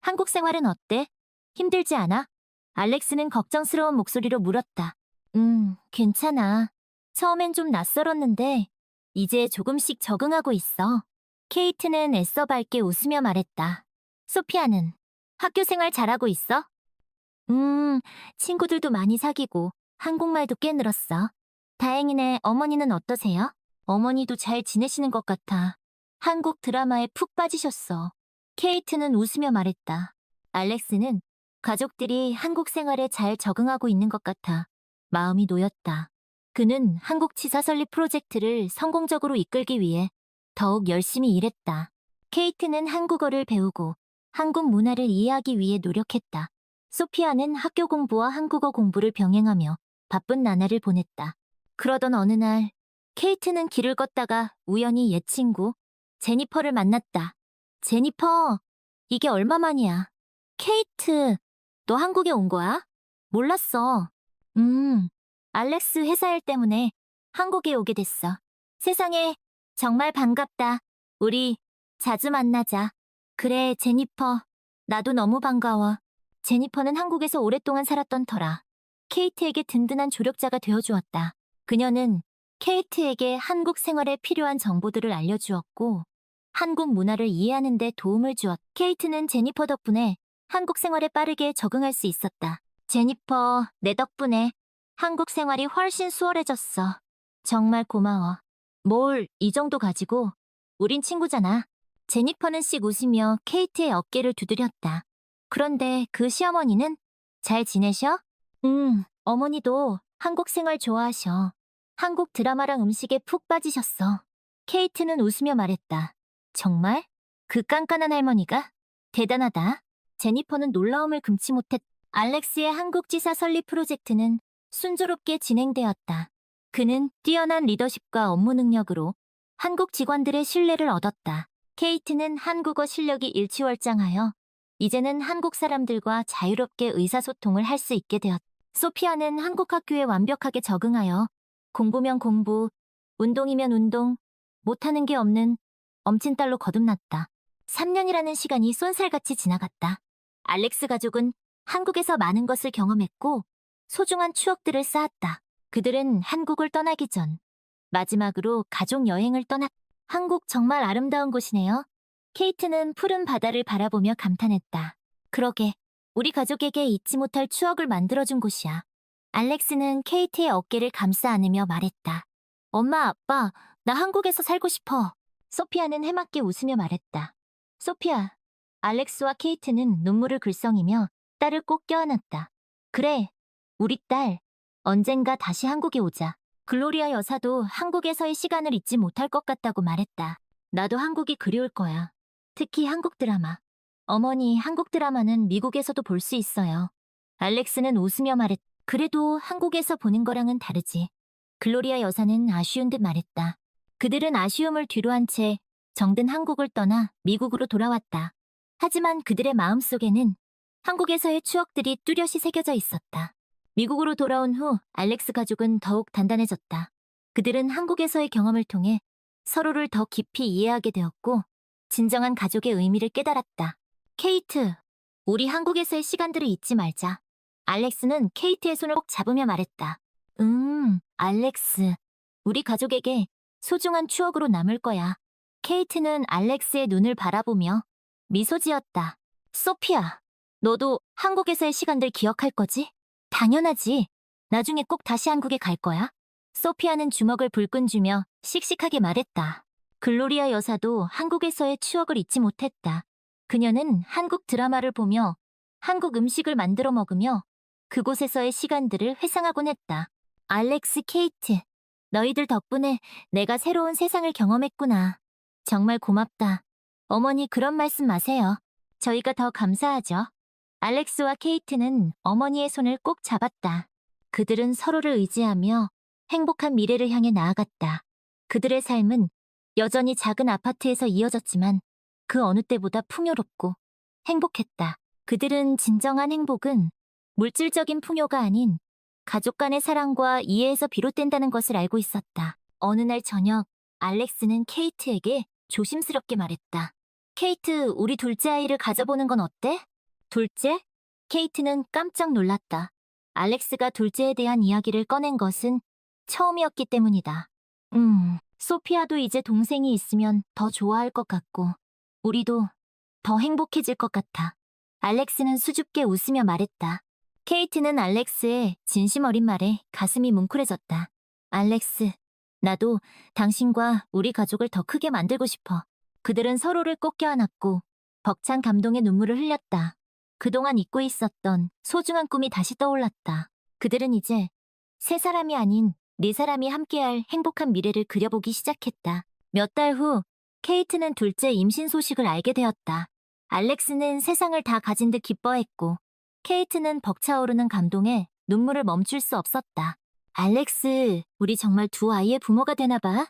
한국 생활은 어때? 힘들지 않아? 알렉스는 걱정스러운 목소리로 물었다. 괜찮아. 처음엔 좀 낯설었는데 이제 조금씩 적응하고 있어. 케이트는 애써 밝게 웃으며 말했다. 소피아는 학교 생활 잘하고 있어? 친구들도 많이 사귀고 한국말도 꽤 늘었어. 다행이네. 어머니는 어떠세요? 어머니도 잘 지내시는 것 같아. 한국 드라마에 푹 빠지셨어. 케이트는 웃으며 말했다. 알렉스는 가족들이 한국 생활에 잘 적응하고 있는 것 같아 마음이 놓였다. 그는 한국 치사 설립 프로젝트를 성공적으로 이끌기 위해 더욱 열심히 일했다. 케이트는 한국어를 배우고 한국 문화를 이해하기 위해 노력했다. 소피아는 학교 공부와 한국어 공부를 병행하며 바쁜 나날을 보냈다. 그러던 어느 날, 케이트는 길을 걷다가 우연히 옛 친구, 제니퍼를 만났다. 제니퍼, 이게 얼마만이야? 케이트, 너 한국에 온 거야? 몰랐어. 음, 알렉스 회사 일 때문에 한국에 오게 됐어. 세상에, 정말 반갑다. 우리 자주 만나자. 그래, 제니퍼. 나도 너무 반가워. 제니퍼는 한국에서 오랫동안 살았던 터라 케이트에게 든든한 조력자가 되어주었다. 그녀는 케이트에게 한국 생활에 필요한 정보들을 알려주었고 한국 문화를 이해하는 데 도움을 주었다. 케이트는 제니퍼 덕분에 한국 생활에 빠르게 적응할 수 있었다. 제니퍼, 내 덕분에 한국 생활이 훨씬 수월해졌어. 정말 고마워. 뭘 이 정도 가지고 우린 친구잖아. 제니퍼는 씩 웃으며 케이트의 어깨를 두드렸다. 그런데 그 시어머니는 잘 지내셔? 어머니도 한국 생활 좋아하셔. 한국 드라마랑 음식에 푹 빠지셨어. 케이트는 웃으며 말했다. 정말? 그 깐깐한 할머니가? 대단하다. 제니퍼는 놀라움을 금치 못했다. 알렉스의 한국지사 설립 프로젝트는 순조롭게 진행되었다. 그는 뛰어난 리더십과 업무 능력으로 한국 직원들의 신뢰를 얻었다. 케이트는 한국어 실력이 일취월장하여 이제는 한국 사람들과 자유롭게 의사소통을 할 수 있게 되었다. 소피아는 한국 학교에 완벽하게 적응하여 공부면 공부, 운동이면 운동, 못하는 게 없는 엄친딸로 거듭났다. 3년이라는 시간이 쏜살같이 지나갔다. 알렉스 가족은 한국에서 많은 것을 경험했고 소중한 추억들을 쌓았다. 그들은 한국을 떠나기 전 마지막으로 가족 여행을 떠났다. 한국 정말 아름다운 곳이네요. 케이트는 푸른 바다를 바라보며 감탄했다. 그러게, 우리 가족에게 잊지 못할 추억을 만들어준 곳이야. 알렉스는 케이트의 어깨를 감싸 안으며 말했다. 엄마, 아빠, 나 한국에서 살고 싶어. 소피아는 해맑게 웃으며 말했다. 소피아, 알렉스와 케이트는 눈물을 글썽이며 딸을 꼭 껴안았다. 그래, 우리 딸, 언젠가 다시 한국에 오자. 글로리아 여사도 한국에서의 시간을 잊지 못할 것 같다고 말했다. 나도 한국이 그리울 거야. 특히 한국 드라마. 어머니, 한국 드라마는 미국에서도 볼 수 있어요. 알렉스는 웃으며 말했다. 그래도 한국에서 보는 거랑은 다르지. 글로리아 여사는 아쉬운 듯 말했다. 그들은 아쉬움을 뒤로한 채 정든 한국을 떠나 미국으로 돌아왔다. 하지만 그들의 마음속에는 한국에서의 추억들이 뚜렷이 새겨져 있었다. 미국으로 돌아온 후 알렉스 가족은 더욱 단단해졌다. 그들은 한국에서의 경험을 통해 서로를 더 깊이 이해하게 되었고 진정한 가족의 의미를 깨달았다. 케이트, 우리 한국에서의 시간들을 잊지 말자. 알렉스는 케이트의 손을 꼭 잡으며 말했다. 알렉스. 우리 가족에게 소중한 추억으로 남을 거야. 케이트는 알렉스의 눈을 바라보며 미소 지었다. 소피아, 너도 한국에서의 시간들 기억할 거지? 당연하지. 나중에 꼭 다시 한국에 갈 거야. 소피아는 주먹을 불끈 쥐며 씩씩하게 말했다. 글로리아 여사도 한국에서의 추억을 잊지 못했다. 그녀는 한국 드라마를 보며 한국 음식을 만들어 먹으며 그곳에서의 시간들을 회상하곤 했다. 알렉스, 케이트, 너희들 덕분에 내가 새로운 세상을 경험했구나. 정말 고맙다. 어머니 그런 말씀 마세요. 저희가 더 감사하죠. 알렉스와 케이트는 어머니의 손을 꼭 잡았다. 그들은 서로를 의지하며 행복한 미래를 향해 나아갔다. 그들의 삶은 여전히 작은 아파트에서 이어졌지만 그 어느 때보다 풍요롭고 행복했다. 그들은 진정한 행복은 물질적인 풍요가 아닌 가족 간의 사랑과 이해에서 비롯된다는 것을 알고 있었다. 어느 날 저녁, 알렉스는 케이트에게 조심스럽게 말했다. 케이트, 우리 둘째 아이를 가져보는 건 어때? 둘째? 케이트는 깜짝 놀랐다. 알렉스가 둘째에 대한 이야기를 꺼낸 것은 처음이었기 때문이다. 소피아도 이제 동생이 있으면 더 좋아할 것 같고, 우리도 더 행복해질 것 같아. 알렉스는 수줍게 웃으며 말했다. 케이트는 알렉스의 진심 어린 말에 가슴이 뭉클해졌다. 알렉스, 나도 당신과 우리 가족을 더 크게 만들고 싶어. 그들은 서로를 꼭 껴안았고 벅찬 감동의 눈물을 흘렸다. 그동안 잊고 있었던 소중한 꿈이 다시 떠올랐다. 그들은 이제 세 사람이 아닌 네 사람이 함께할 행복한 미래를 그려보기 시작했다. 몇 달 후, 케이트는 둘째 임신 소식을 알게 되었다. 알렉스는 세상을 다 가진 듯 기뻐했고, 케이트는 벅차오르는 감동에 눈물을 멈출 수 없었다. 알렉스, 우리 정말 두 아이의 부모가 되나 봐.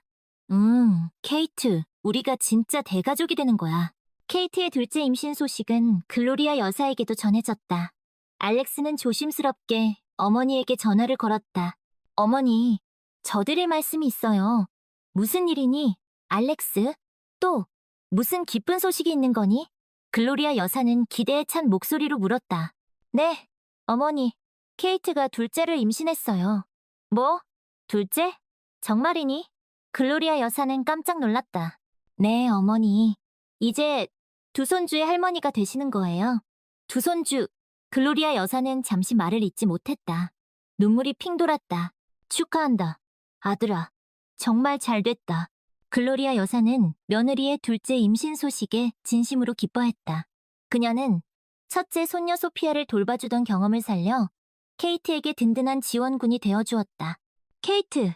케이트, 우리가 진짜 대가족이 되는 거야. 케이트의 둘째 임신 소식은 글로리아 여사에게도 전해졌다. 알렉스는 조심스럽게 어머니에게 전화를 걸었다. 어머니, 저드릴 말씀이 있어요. 무슨 일이니? 알렉스? 또, 무슨 기쁜 소식이 있는 거니? 글로리아 여사는 기대에 찬 목소리로 물었다. 네, 어머니, 케이트가 둘째를 임신했어요. 뭐? 둘째? 정말이니? 글로리아 여사는 깜짝 놀랐다. 네, 어머니. 이제 두 손주의 할머니가 되시는 거예요. 두 손주. 글로리아 여사는 잠시 말을 잇지 못했다. 눈물이 핑 돌았다. 축하한다. 아들아. 정말 잘 됐다. 글로리아 여사는 며느리의 둘째 임신 소식에 진심으로 기뻐했다. 그녀는 첫째 손녀 소피아를 돌봐주던 경험을 살려 케이트에게 든든한 지원군이 되어주었다. 케이트,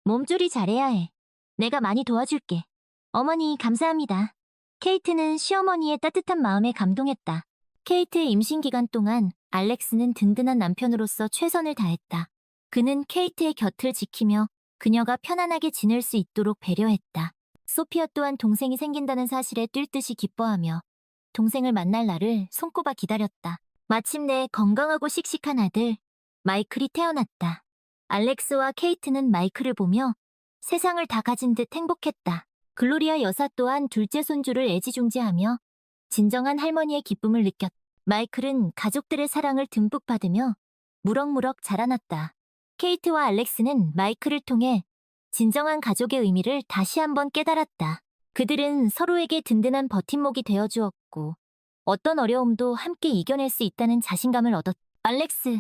몸조리 잘해야 해. 내가 많이 도와줄게. 어머니, 감사합니다. 케이트는 시어머니의 따뜻한 마음에 감동했다. 케이트의 임신 기간 동안 알렉스는 든든한 남편으로서 최선을 다했다. 그는 케이트의 곁을 지키며 그녀가 편안하게 지낼 수 있도록 배려했다. 소피아 또한 동생이 생긴다는 사실에 뛸 듯이 기뻐하며 동생을 만날 날을 손꼽아 기다렸다. 마침내 건강하고 씩씩한 아들, 마이클이 태어났다. 알렉스와 케이트는 마이클을 보며 세상을 다 가진 듯 행복했다. 글로리아 여사 또한 둘째 손주를 애지중지하며 진정한 할머니의 기쁨을 느꼈다. 마이클은 가족들의 사랑을 듬뿍 받으며 무럭무럭 자라났다. 케이트와 알렉스는 마이클을 통해 진정한 가족의 의미를 다시 한번 깨달았다. 그들은 서로에게 든든한 버팀목이 되어주었고 어떤 어려움도 함께 이겨낼 수 있다는 자신감을 얻었다. 알렉스,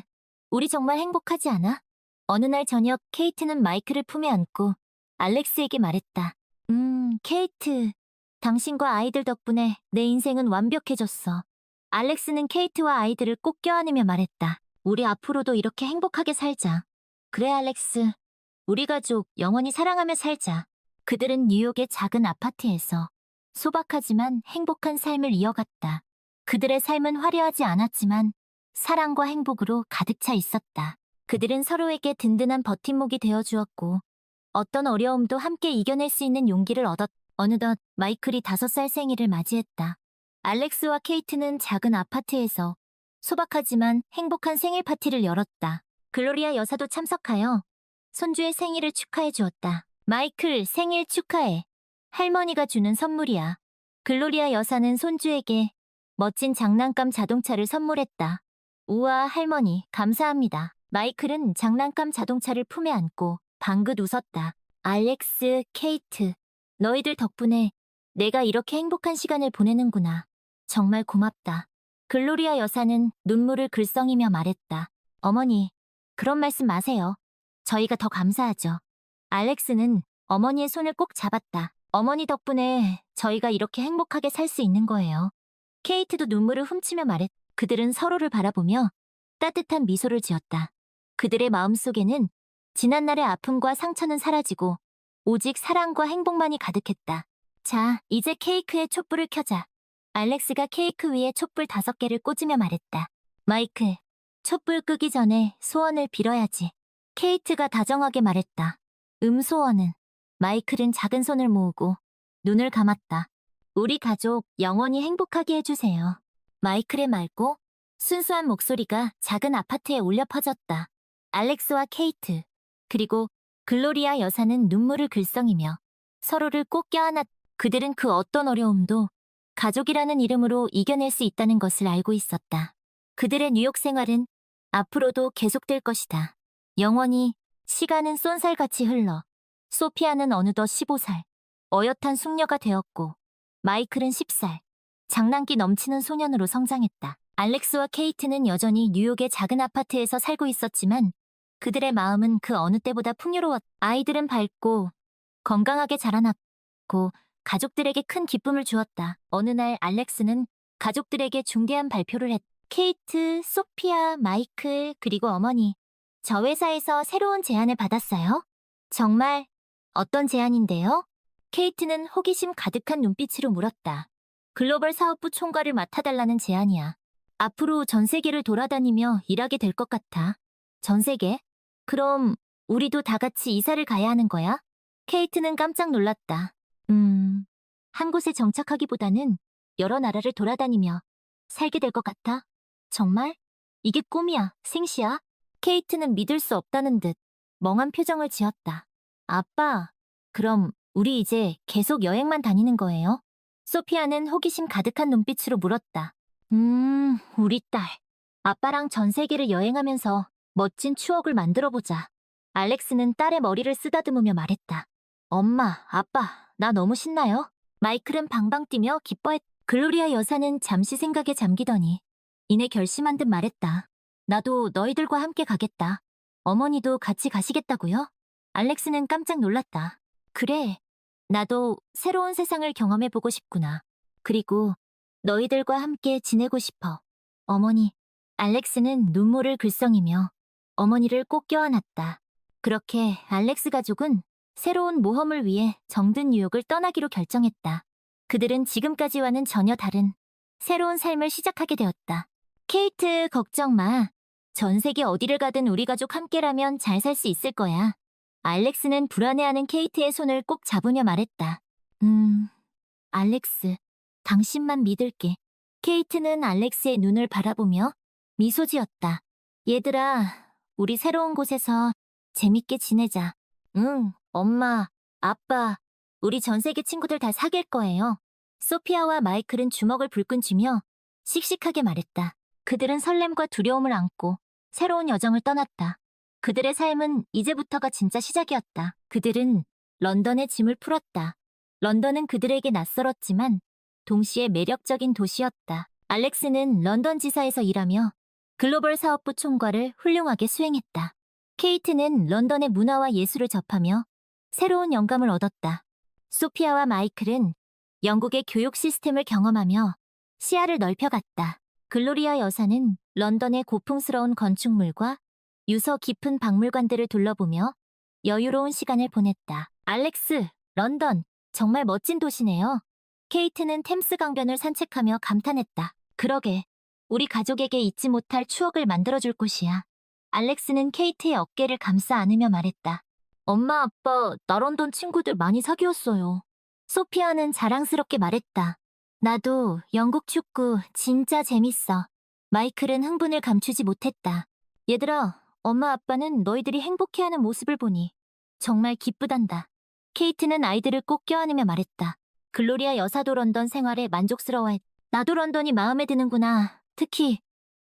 우리 정말 행복하지 않아? 어느 날 저녁 케이트는 마이클을 품에 안고 알렉스에게 말했다. 케이트, 당신과 아이들 덕분에 내 인생은 완벽해졌어. 알렉스는 케이트와 아이들을 꼭 껴안으며 말했다. 우리 앞으로도 이렇게 행복하게 살자. 그래, 알렉스. 우리 가족 영원히 사랑하며 살자. 그들은 뉴욕의 작은 아파트에서 소박하지만 행복한 삶을 이어갔다. 그들의 삶은 화려하지 않았지만 사랑과 행복으로 가득 차 있었다. 그들은 서로에게 든든한 버팀목이 되어주었고 어떤 어려움도 함께 이겨낼 수 있는 용기를 얻었다. 어느덧 마이클이 5살 생일을 맞이했다. 알렉스와 케이트는 작은 아파트에서 소박하지만 행복한 생일 파티를 열었다. 글로리아 여사도 참석하여 손주의 생일을 축하해 주었다. 마이클, 생일 축하해. 할머니가 주는 선물이야. 글로리아 여사는 손주에게 멋진 장난감 자동차를 선물했다. 우와, 할머니, 감사합니다. 마이클은 장난감 자동차를 품에 안고 방긋 웃었다. 알렉스, 케이트, 너희들 덕분에 내가 이렇게 행복한 시간을 보내는구나. 정말 고맙다. 글로리아 여사는 눈물을 글썽이며 말했다. 어머니, 그런 말씀 마세요. 저희가 더 감사하죠. 알렉스는 어머니의 손을 꼭 잡았다. 어머니 덕분에 저희가 이렇게 행복하게 살 수 있는 거예요. 케이트도 눈물을 훔치며 말했다. 그들은 서로를 바라보며 따뜻한 미소를 지었다. 그들의 마음속에는 지난날의 아픔과 상처는 사라지고 오직 사랑과 행복만이 가득했다. 자, 이제 케이크에 촛불을 켜자. 알렉스가 케이크 위에 촛불 5개를 꽂으며 말했다. 마이클, 촛불 끄기 전에 소원을 빌어야지. 케이트가 다정하게 말했다. 소원은. 마이클은 작은 손을 모으고 눈을 감았다. 우리 가족 영원히 행복하게 해주세요. 마이클의 맑고 순수한 목소리가 작은 아파트에 울려 퍼졌다. 알렉스와 케이트, 그리고 글로리아 여사는 눈물을 글썽이며 서로를 꼭 껴안았. 그들은 그 어떤 어려움도 가족이라는 이름으로 이겨낼 수 있다는 것을 알고 있었다. 그들의 뉴욕 생활은 앞으로도 계속될 것이다. 영원히 시간은 쏜살같이 흘러 소피아는 어느덧 15살, 어엿한 숙녀가 되었고 마이클은 10살, 장난기 넘치는 소년으로 성장했다. 알렉스와 케이트는 여전히 뉴욕의 작은 아파트에서 살고 있었지만 그들의 마음은 그 어느 때보다 풍요로웠다. 아이들은 밝고 건강하게 자라났고 가족들에게 큰 기쁨을 주었다. 어느 날 알렉스는 가족들에게 중대한 발표를 했다. 케이트, 소피아, 마이클, 그리고 어머니. 저 회사에서 새로운 제안을 받았어요. 정말 어떤 제안인데요? 케이트는 호기심 가득한 눈빛으로 물었다. 글로벌 사업부 총괄을 맡아달라는 제안이야. 앞으로 전 세계를 돌아다니며 일하게 될 것 같아. 전 세계? 그럼 우리도 다 같이 이사를 가야 하는 거야? 케이트는 깜짝 놀랐다. 한 곳에 정착하기보다는 여러 나라를 돌아다니며 살게 될 것 같아. 정말? 이게 꿈이야, 생시야? 케이트는 믿을 수 없다는 듯 멍한 표정을 지었다. 아빠, 그럼 우리 이제 계속 여행만 다니는 거예요? 소피아는 호기심 가득한 눈빛으로 물었다. 우리 딸. 아빠랑 전 세계를 여행하면서 멋진 추억을 만들어보자. 알렉스는 딸의 머리를 쓰다듬으며 말했다. 엄마, 아빠, 나 너무 신나요? 마이클은 방방 뛰며 기뻐했다. 글로리아 여사는 잠시 생각에 잠기더니 이내 결심한 듯 말했다. 나도 너희들과 함께 가겠다. 어머니도 같이 가시겠다고요? 알렉스는 깜짝 놀랐다. 그래, 나도 새로운 세상을 경험해보고 싶구나. 그리고 너희들과 함께 지내고 싶어. 어머니, 알렉스는 눈물을 글썽이며 어머니를 꼭 껴안았다. 그렇게 알렉스 가족은 새로운 모험을 위해 정든 뉴욕을 떠나기로 결정했다. 그들은 지금까지와는 전혀 다른 새로운 삶을 시작하게 되었다. 케이트, 걱정 마. 전 세계 어디를 가든 우리 가족 함께라면 잘 살 수 있을 거야. 알렉스는 불안해하는 케이트의 손을 꼭 잡으며 말했다. 알렉스, 당신만 믿을게. 케이트는 알렉스의 눈을 바라보며 미소 지었다. 얘들아, 우리 새로운 곳에서 재밌게 지내자. 응, 엄마, 아빠, 우리 전 세계 친구들 다 사귈 거예요. 소피아와 마이클은 주먹을 불끈 쥐며 씩씩하게 말했다. 그들은 설렘과 두려움을 안고 새로운 여정을 떠났다. 그들의 삶은 이제부터가 진짜 시작이었다. 그들은 런던의 짐을 풀었다. 런던은 그들에게 낯설었지만 동시에 매력적인 도시였다. 알렉스는 런던 지사에서 일하며 글로벌 사업부 총괄을 훌륭하게 수행했다. 케이트는 런던의 문화와 예술을 접하며 새로운 영감을 얻었다. 소피아와 마이클은 영국의 교육 시스템을 경험하며 시야를 넓혀갔다. 글로리아 여사는 런던의 고풍스러운 건축물과 유서 깊은 박물관들을 둘러보며 여유로운 시간을 보냈다. 알렉스, 런던, 정말 멋진 도시네요. 케이트는 템스 강변을 산책하며 감탄했다. 그러게, 우리 가족에게 잊지 못할 추억을 만들어줄 곳이야. 알렉스는 케이트의 어깨를 감싸 안으며 말했다. 엄마, 아빠, 나 런던 친구들 많이 사귀었어요. 소피아는 자랑스럽게 말했다. 나도 영국 축구 진짜 재밌어. 마이클은 흥분을 감추지 못했다. 얘들아, 엄마 아빠는 너희들이 행복해하는 모습을 보니 정말 기쁘단다. 케이트는 아이들을 꼭 껴안으며 말했다. 글로리아 여사도 런던 생활에 만족스러워했다. 나도 런던이 마음에 드는구나. 특히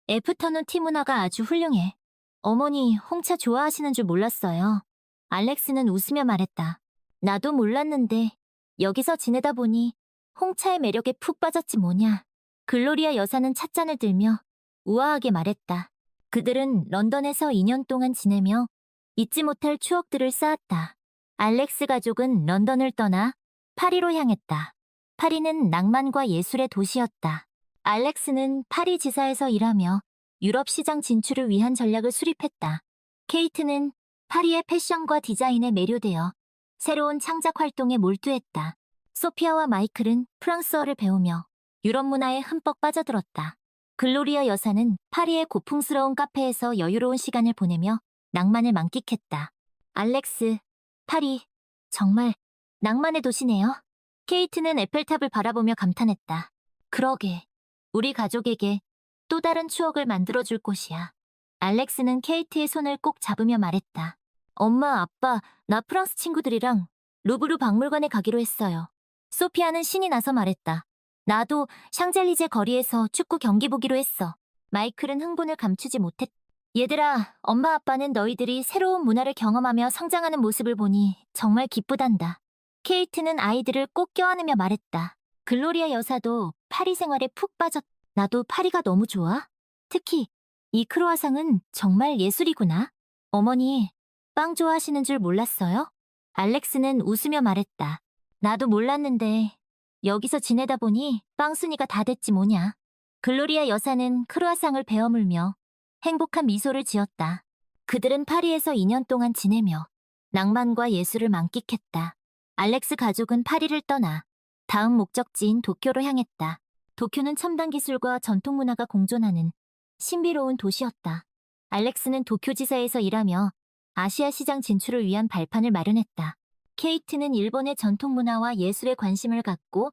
애프터눈 티 문화가 아주 훌륭해. 어머니 홍차 좋아하시는 줄 몰랐어요. 알렉스는 웃으며 말했다. 나도 몰랐는데 여기서 지내다 보니 홍차의 매력에 푹 빠졌지 뭐냐. 글로리아 여사는 찻잔을 들며 우아하게 말했다. 그들은 런던에서 2년 동안 지내며 잊지 못할 추억들을 쌓았다. 알렉스 가족은 런던을 떠나 파리로 향했다. 파리는 낭만과 예술의 도시였다. 알렉스는 파리 지사에서 일하며 유럽 시장 진출을 위한 전략을 수립했다. 케이트는 파리의 패션과 디자인에 매료되어 새로운 창작 활동에 몰두했다. 소피아와 마이클은 프랑스어를 배우며 유럽 문화에 흠뻑 빠져들었다. 글로리아 여사는 파리의 고풍스러운 카페에서 여유로운 시간을 보내며 낭만을 만끽했다. 알렉스, 파리, 정말 낭만의 도시네요. 케이트는 에펠탑을 바라보며 감탄했다. 그러게, 우리 가족에게 또 다른 추억을 만들어줄 곳이야. 알렉스는 케이트의 손을 꼭 잡으며 말했다. 엄마, 아빠, 나 프랑스 친구들이랑 루브르 박물관에 가기로 했어요. 소피아는 신이 나서 말했다. 나도 샹젤리제 거리에서 축구 경기 보기로 했어. 마이클은 흥분을 감추지 못했다. 얘들아, 엄마 아빠는 너희들이 새로운 문화를 경험하며 성장하는 모습을 보니 정말 기쁘단다. 케이트는 아이들을 꼭 껴안으며 말했다. 글로리아 여사도 파리 생활에 푹 빠졌다. 나도 파리가 너무 좋아. 특히 이 크로아상은 정말 예술이구나. 어머니, 빵 좋아하시는 줄 몰랐어요? 알렉스는 웃으며 말했다. 나도 몰랐는데 여기서 지내다 보니 빵 순이가 다 됐지 뭐냐. 글로리아 여사는 크로아상을 베어물며 행복한 미소를 지었다. 그들은 파리에서 2년 동안 지내며 낭만과 예술을 만끽했다. 알렉스 가족은 파리를 떠나 다음 목적지인 도쿄로 향했다. 도쿄는 첨단 기술과 전통 문화가 공존하는 신비로운 도시였다. 알렉스는 도쿄지사에서 일하며 아시아 시장 진출을 위한 발판을 마련했다. 케이트는 일본의 전통 문화와 예술에 관심을 갖고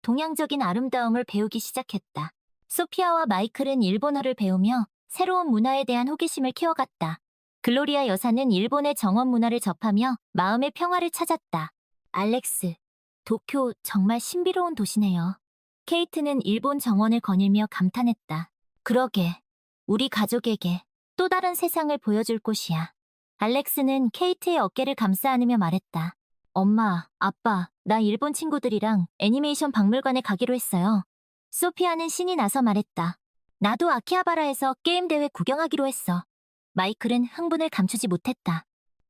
동양적인 아름다움을 배우기 시작했다. 소피아와 마이클은 일본어를 배우며 새로운 문화에 대한 호기심을 키워갔다. 글로리아 여사는 일본의 정원 문화를 접하며 마음의 평화를 찾았다. 알렉스, 도쿄 정말 신비로운 도시네요. 케이트는 일본 정원을 거닐며 감탄했다. 그러게, 우리 가족에게 또 다른 세상을 보여줄 곳이야. 알렉스는 케이트의 어깨를 감싸 안으며 말했다. 엄마, 아빠, 나 일본 친구들이랑 애니메이션 박물관에 가기로 했어요. 소피아는 신이 나서 말했다. 나도 아키하바라에서 게임 대회 구경하기로 했어. 마이클은 흥분을 감추지 못했다.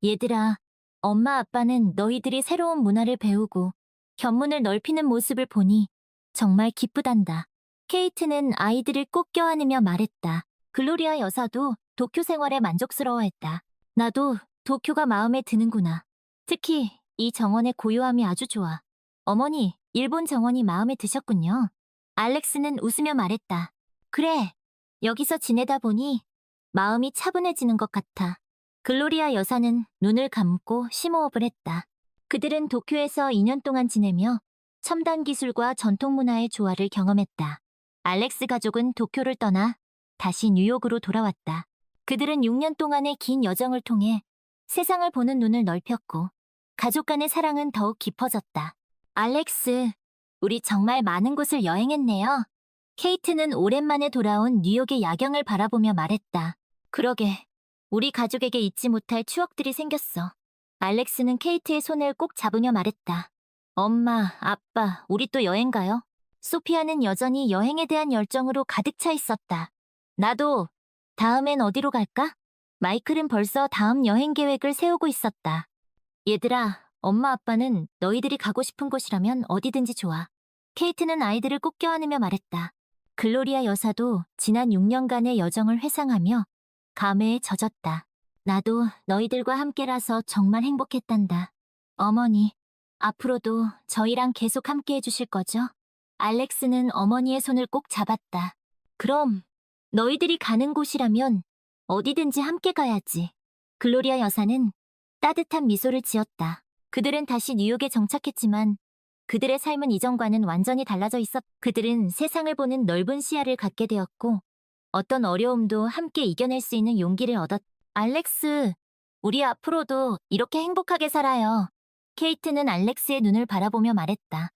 얘들아, 엄마 아빠는 너희들이 새로운 문화를 배우고 견문을 넓히는 모습을 보니 정말 기쁘단다. 케이트는 아이들을 꼭 껴안으며 말했다. 글로리아 여사도 도쿄 생활에 만족스러워했다. 나도 도쿄가 마음에 드는구나. 특히 이 정원의 고요함이 아주 좋아. 어머니, 일본 정원이 마음에 드셨군요. 알렉스는 웃으며 말했다. 그래, 여기서 지내다 보니 마음이 차분해지는 것 같아. 글로리아 여사는 눈을 감고 심호흡을 했다. 그들은 도쿄에서 2년 동안 지내며 첨단 기술과 전통 문화의 조화를 경험했다. 알렉스 가족은 도쿄를 떠나 다시 뉴욕으로 돌아왔다. 그들은 6년 동안의 긴 여정을 통해 세상을 보는 눈을 넓혔고 가족 간의 사랑은 더욱 깊어졌다. 알렉스, 우리 정말 많은 곳을 여행했네요. 케이트는 오랜만에 돌아온 뉴욕의 야경을 바라보며 말했다. 그러게, 우리 가족에게 잊지 못할 추억들이 생겼어. 알렉스는 케이트의 손을 꼭 잡으며 말했다. 엄마, 아빠, 우리 또 여행 가요? 소피아는 여전히 여행에 대한 열정으로 가득 차 있었다. 나도, 다음엔 어디로 갈까? 마이클은 벌써 다음 여행 계획을 세우고 있었다. 얘들아, 엄마 아빠는 너희들이 가고 싶은 곳이라면 어디든지 좋아. 케이트는 아이들을 꼭 껴안으며 말했다. 글로리아 여사도 지난 6년간의 여정을 회상하며 감회에 젖었다. 나도 너희들과 함께라서 정말 행복했단다. 어머니, 앞으로도 저희랑 계속 함께 해주실 거죠? 알렉스는 어머니의 손을 꼭 잡았다. 그럼 너희들이 가는 곳이라면 어디든지 함께 가야지. 글로리아 여사는 따뜻한 미소를 지었다. 그들은 다시 뉴욕에 정착했지만 그들의 삶은 이전과는 완전히 달라져 있었. 그들은 세상을 보는 넓은 시야를 갖게 되었고 어떤 어려움도 함께 이겨낼 수 있는 용기를 얻었. 알렉스, 우리 앞으로도 이렇게 행복하게 살아요. 케이트는 알렉스의 눈을 바라보며 말했다.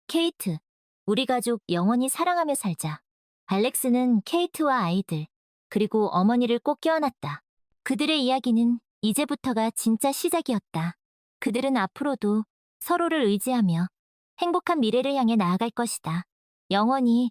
케이트, 우리 가족 영원히 사랑하며 살자. 알렉스는 케이트와 아이들, 그리고 어머니를 꼭 껴안았다. 그들의 이야기는 이제부터가 진짜 시작이었다. 그들은 앞으로도 서로를 의지하며 행복한 미래를 향해 나아갈 것이다. 영원히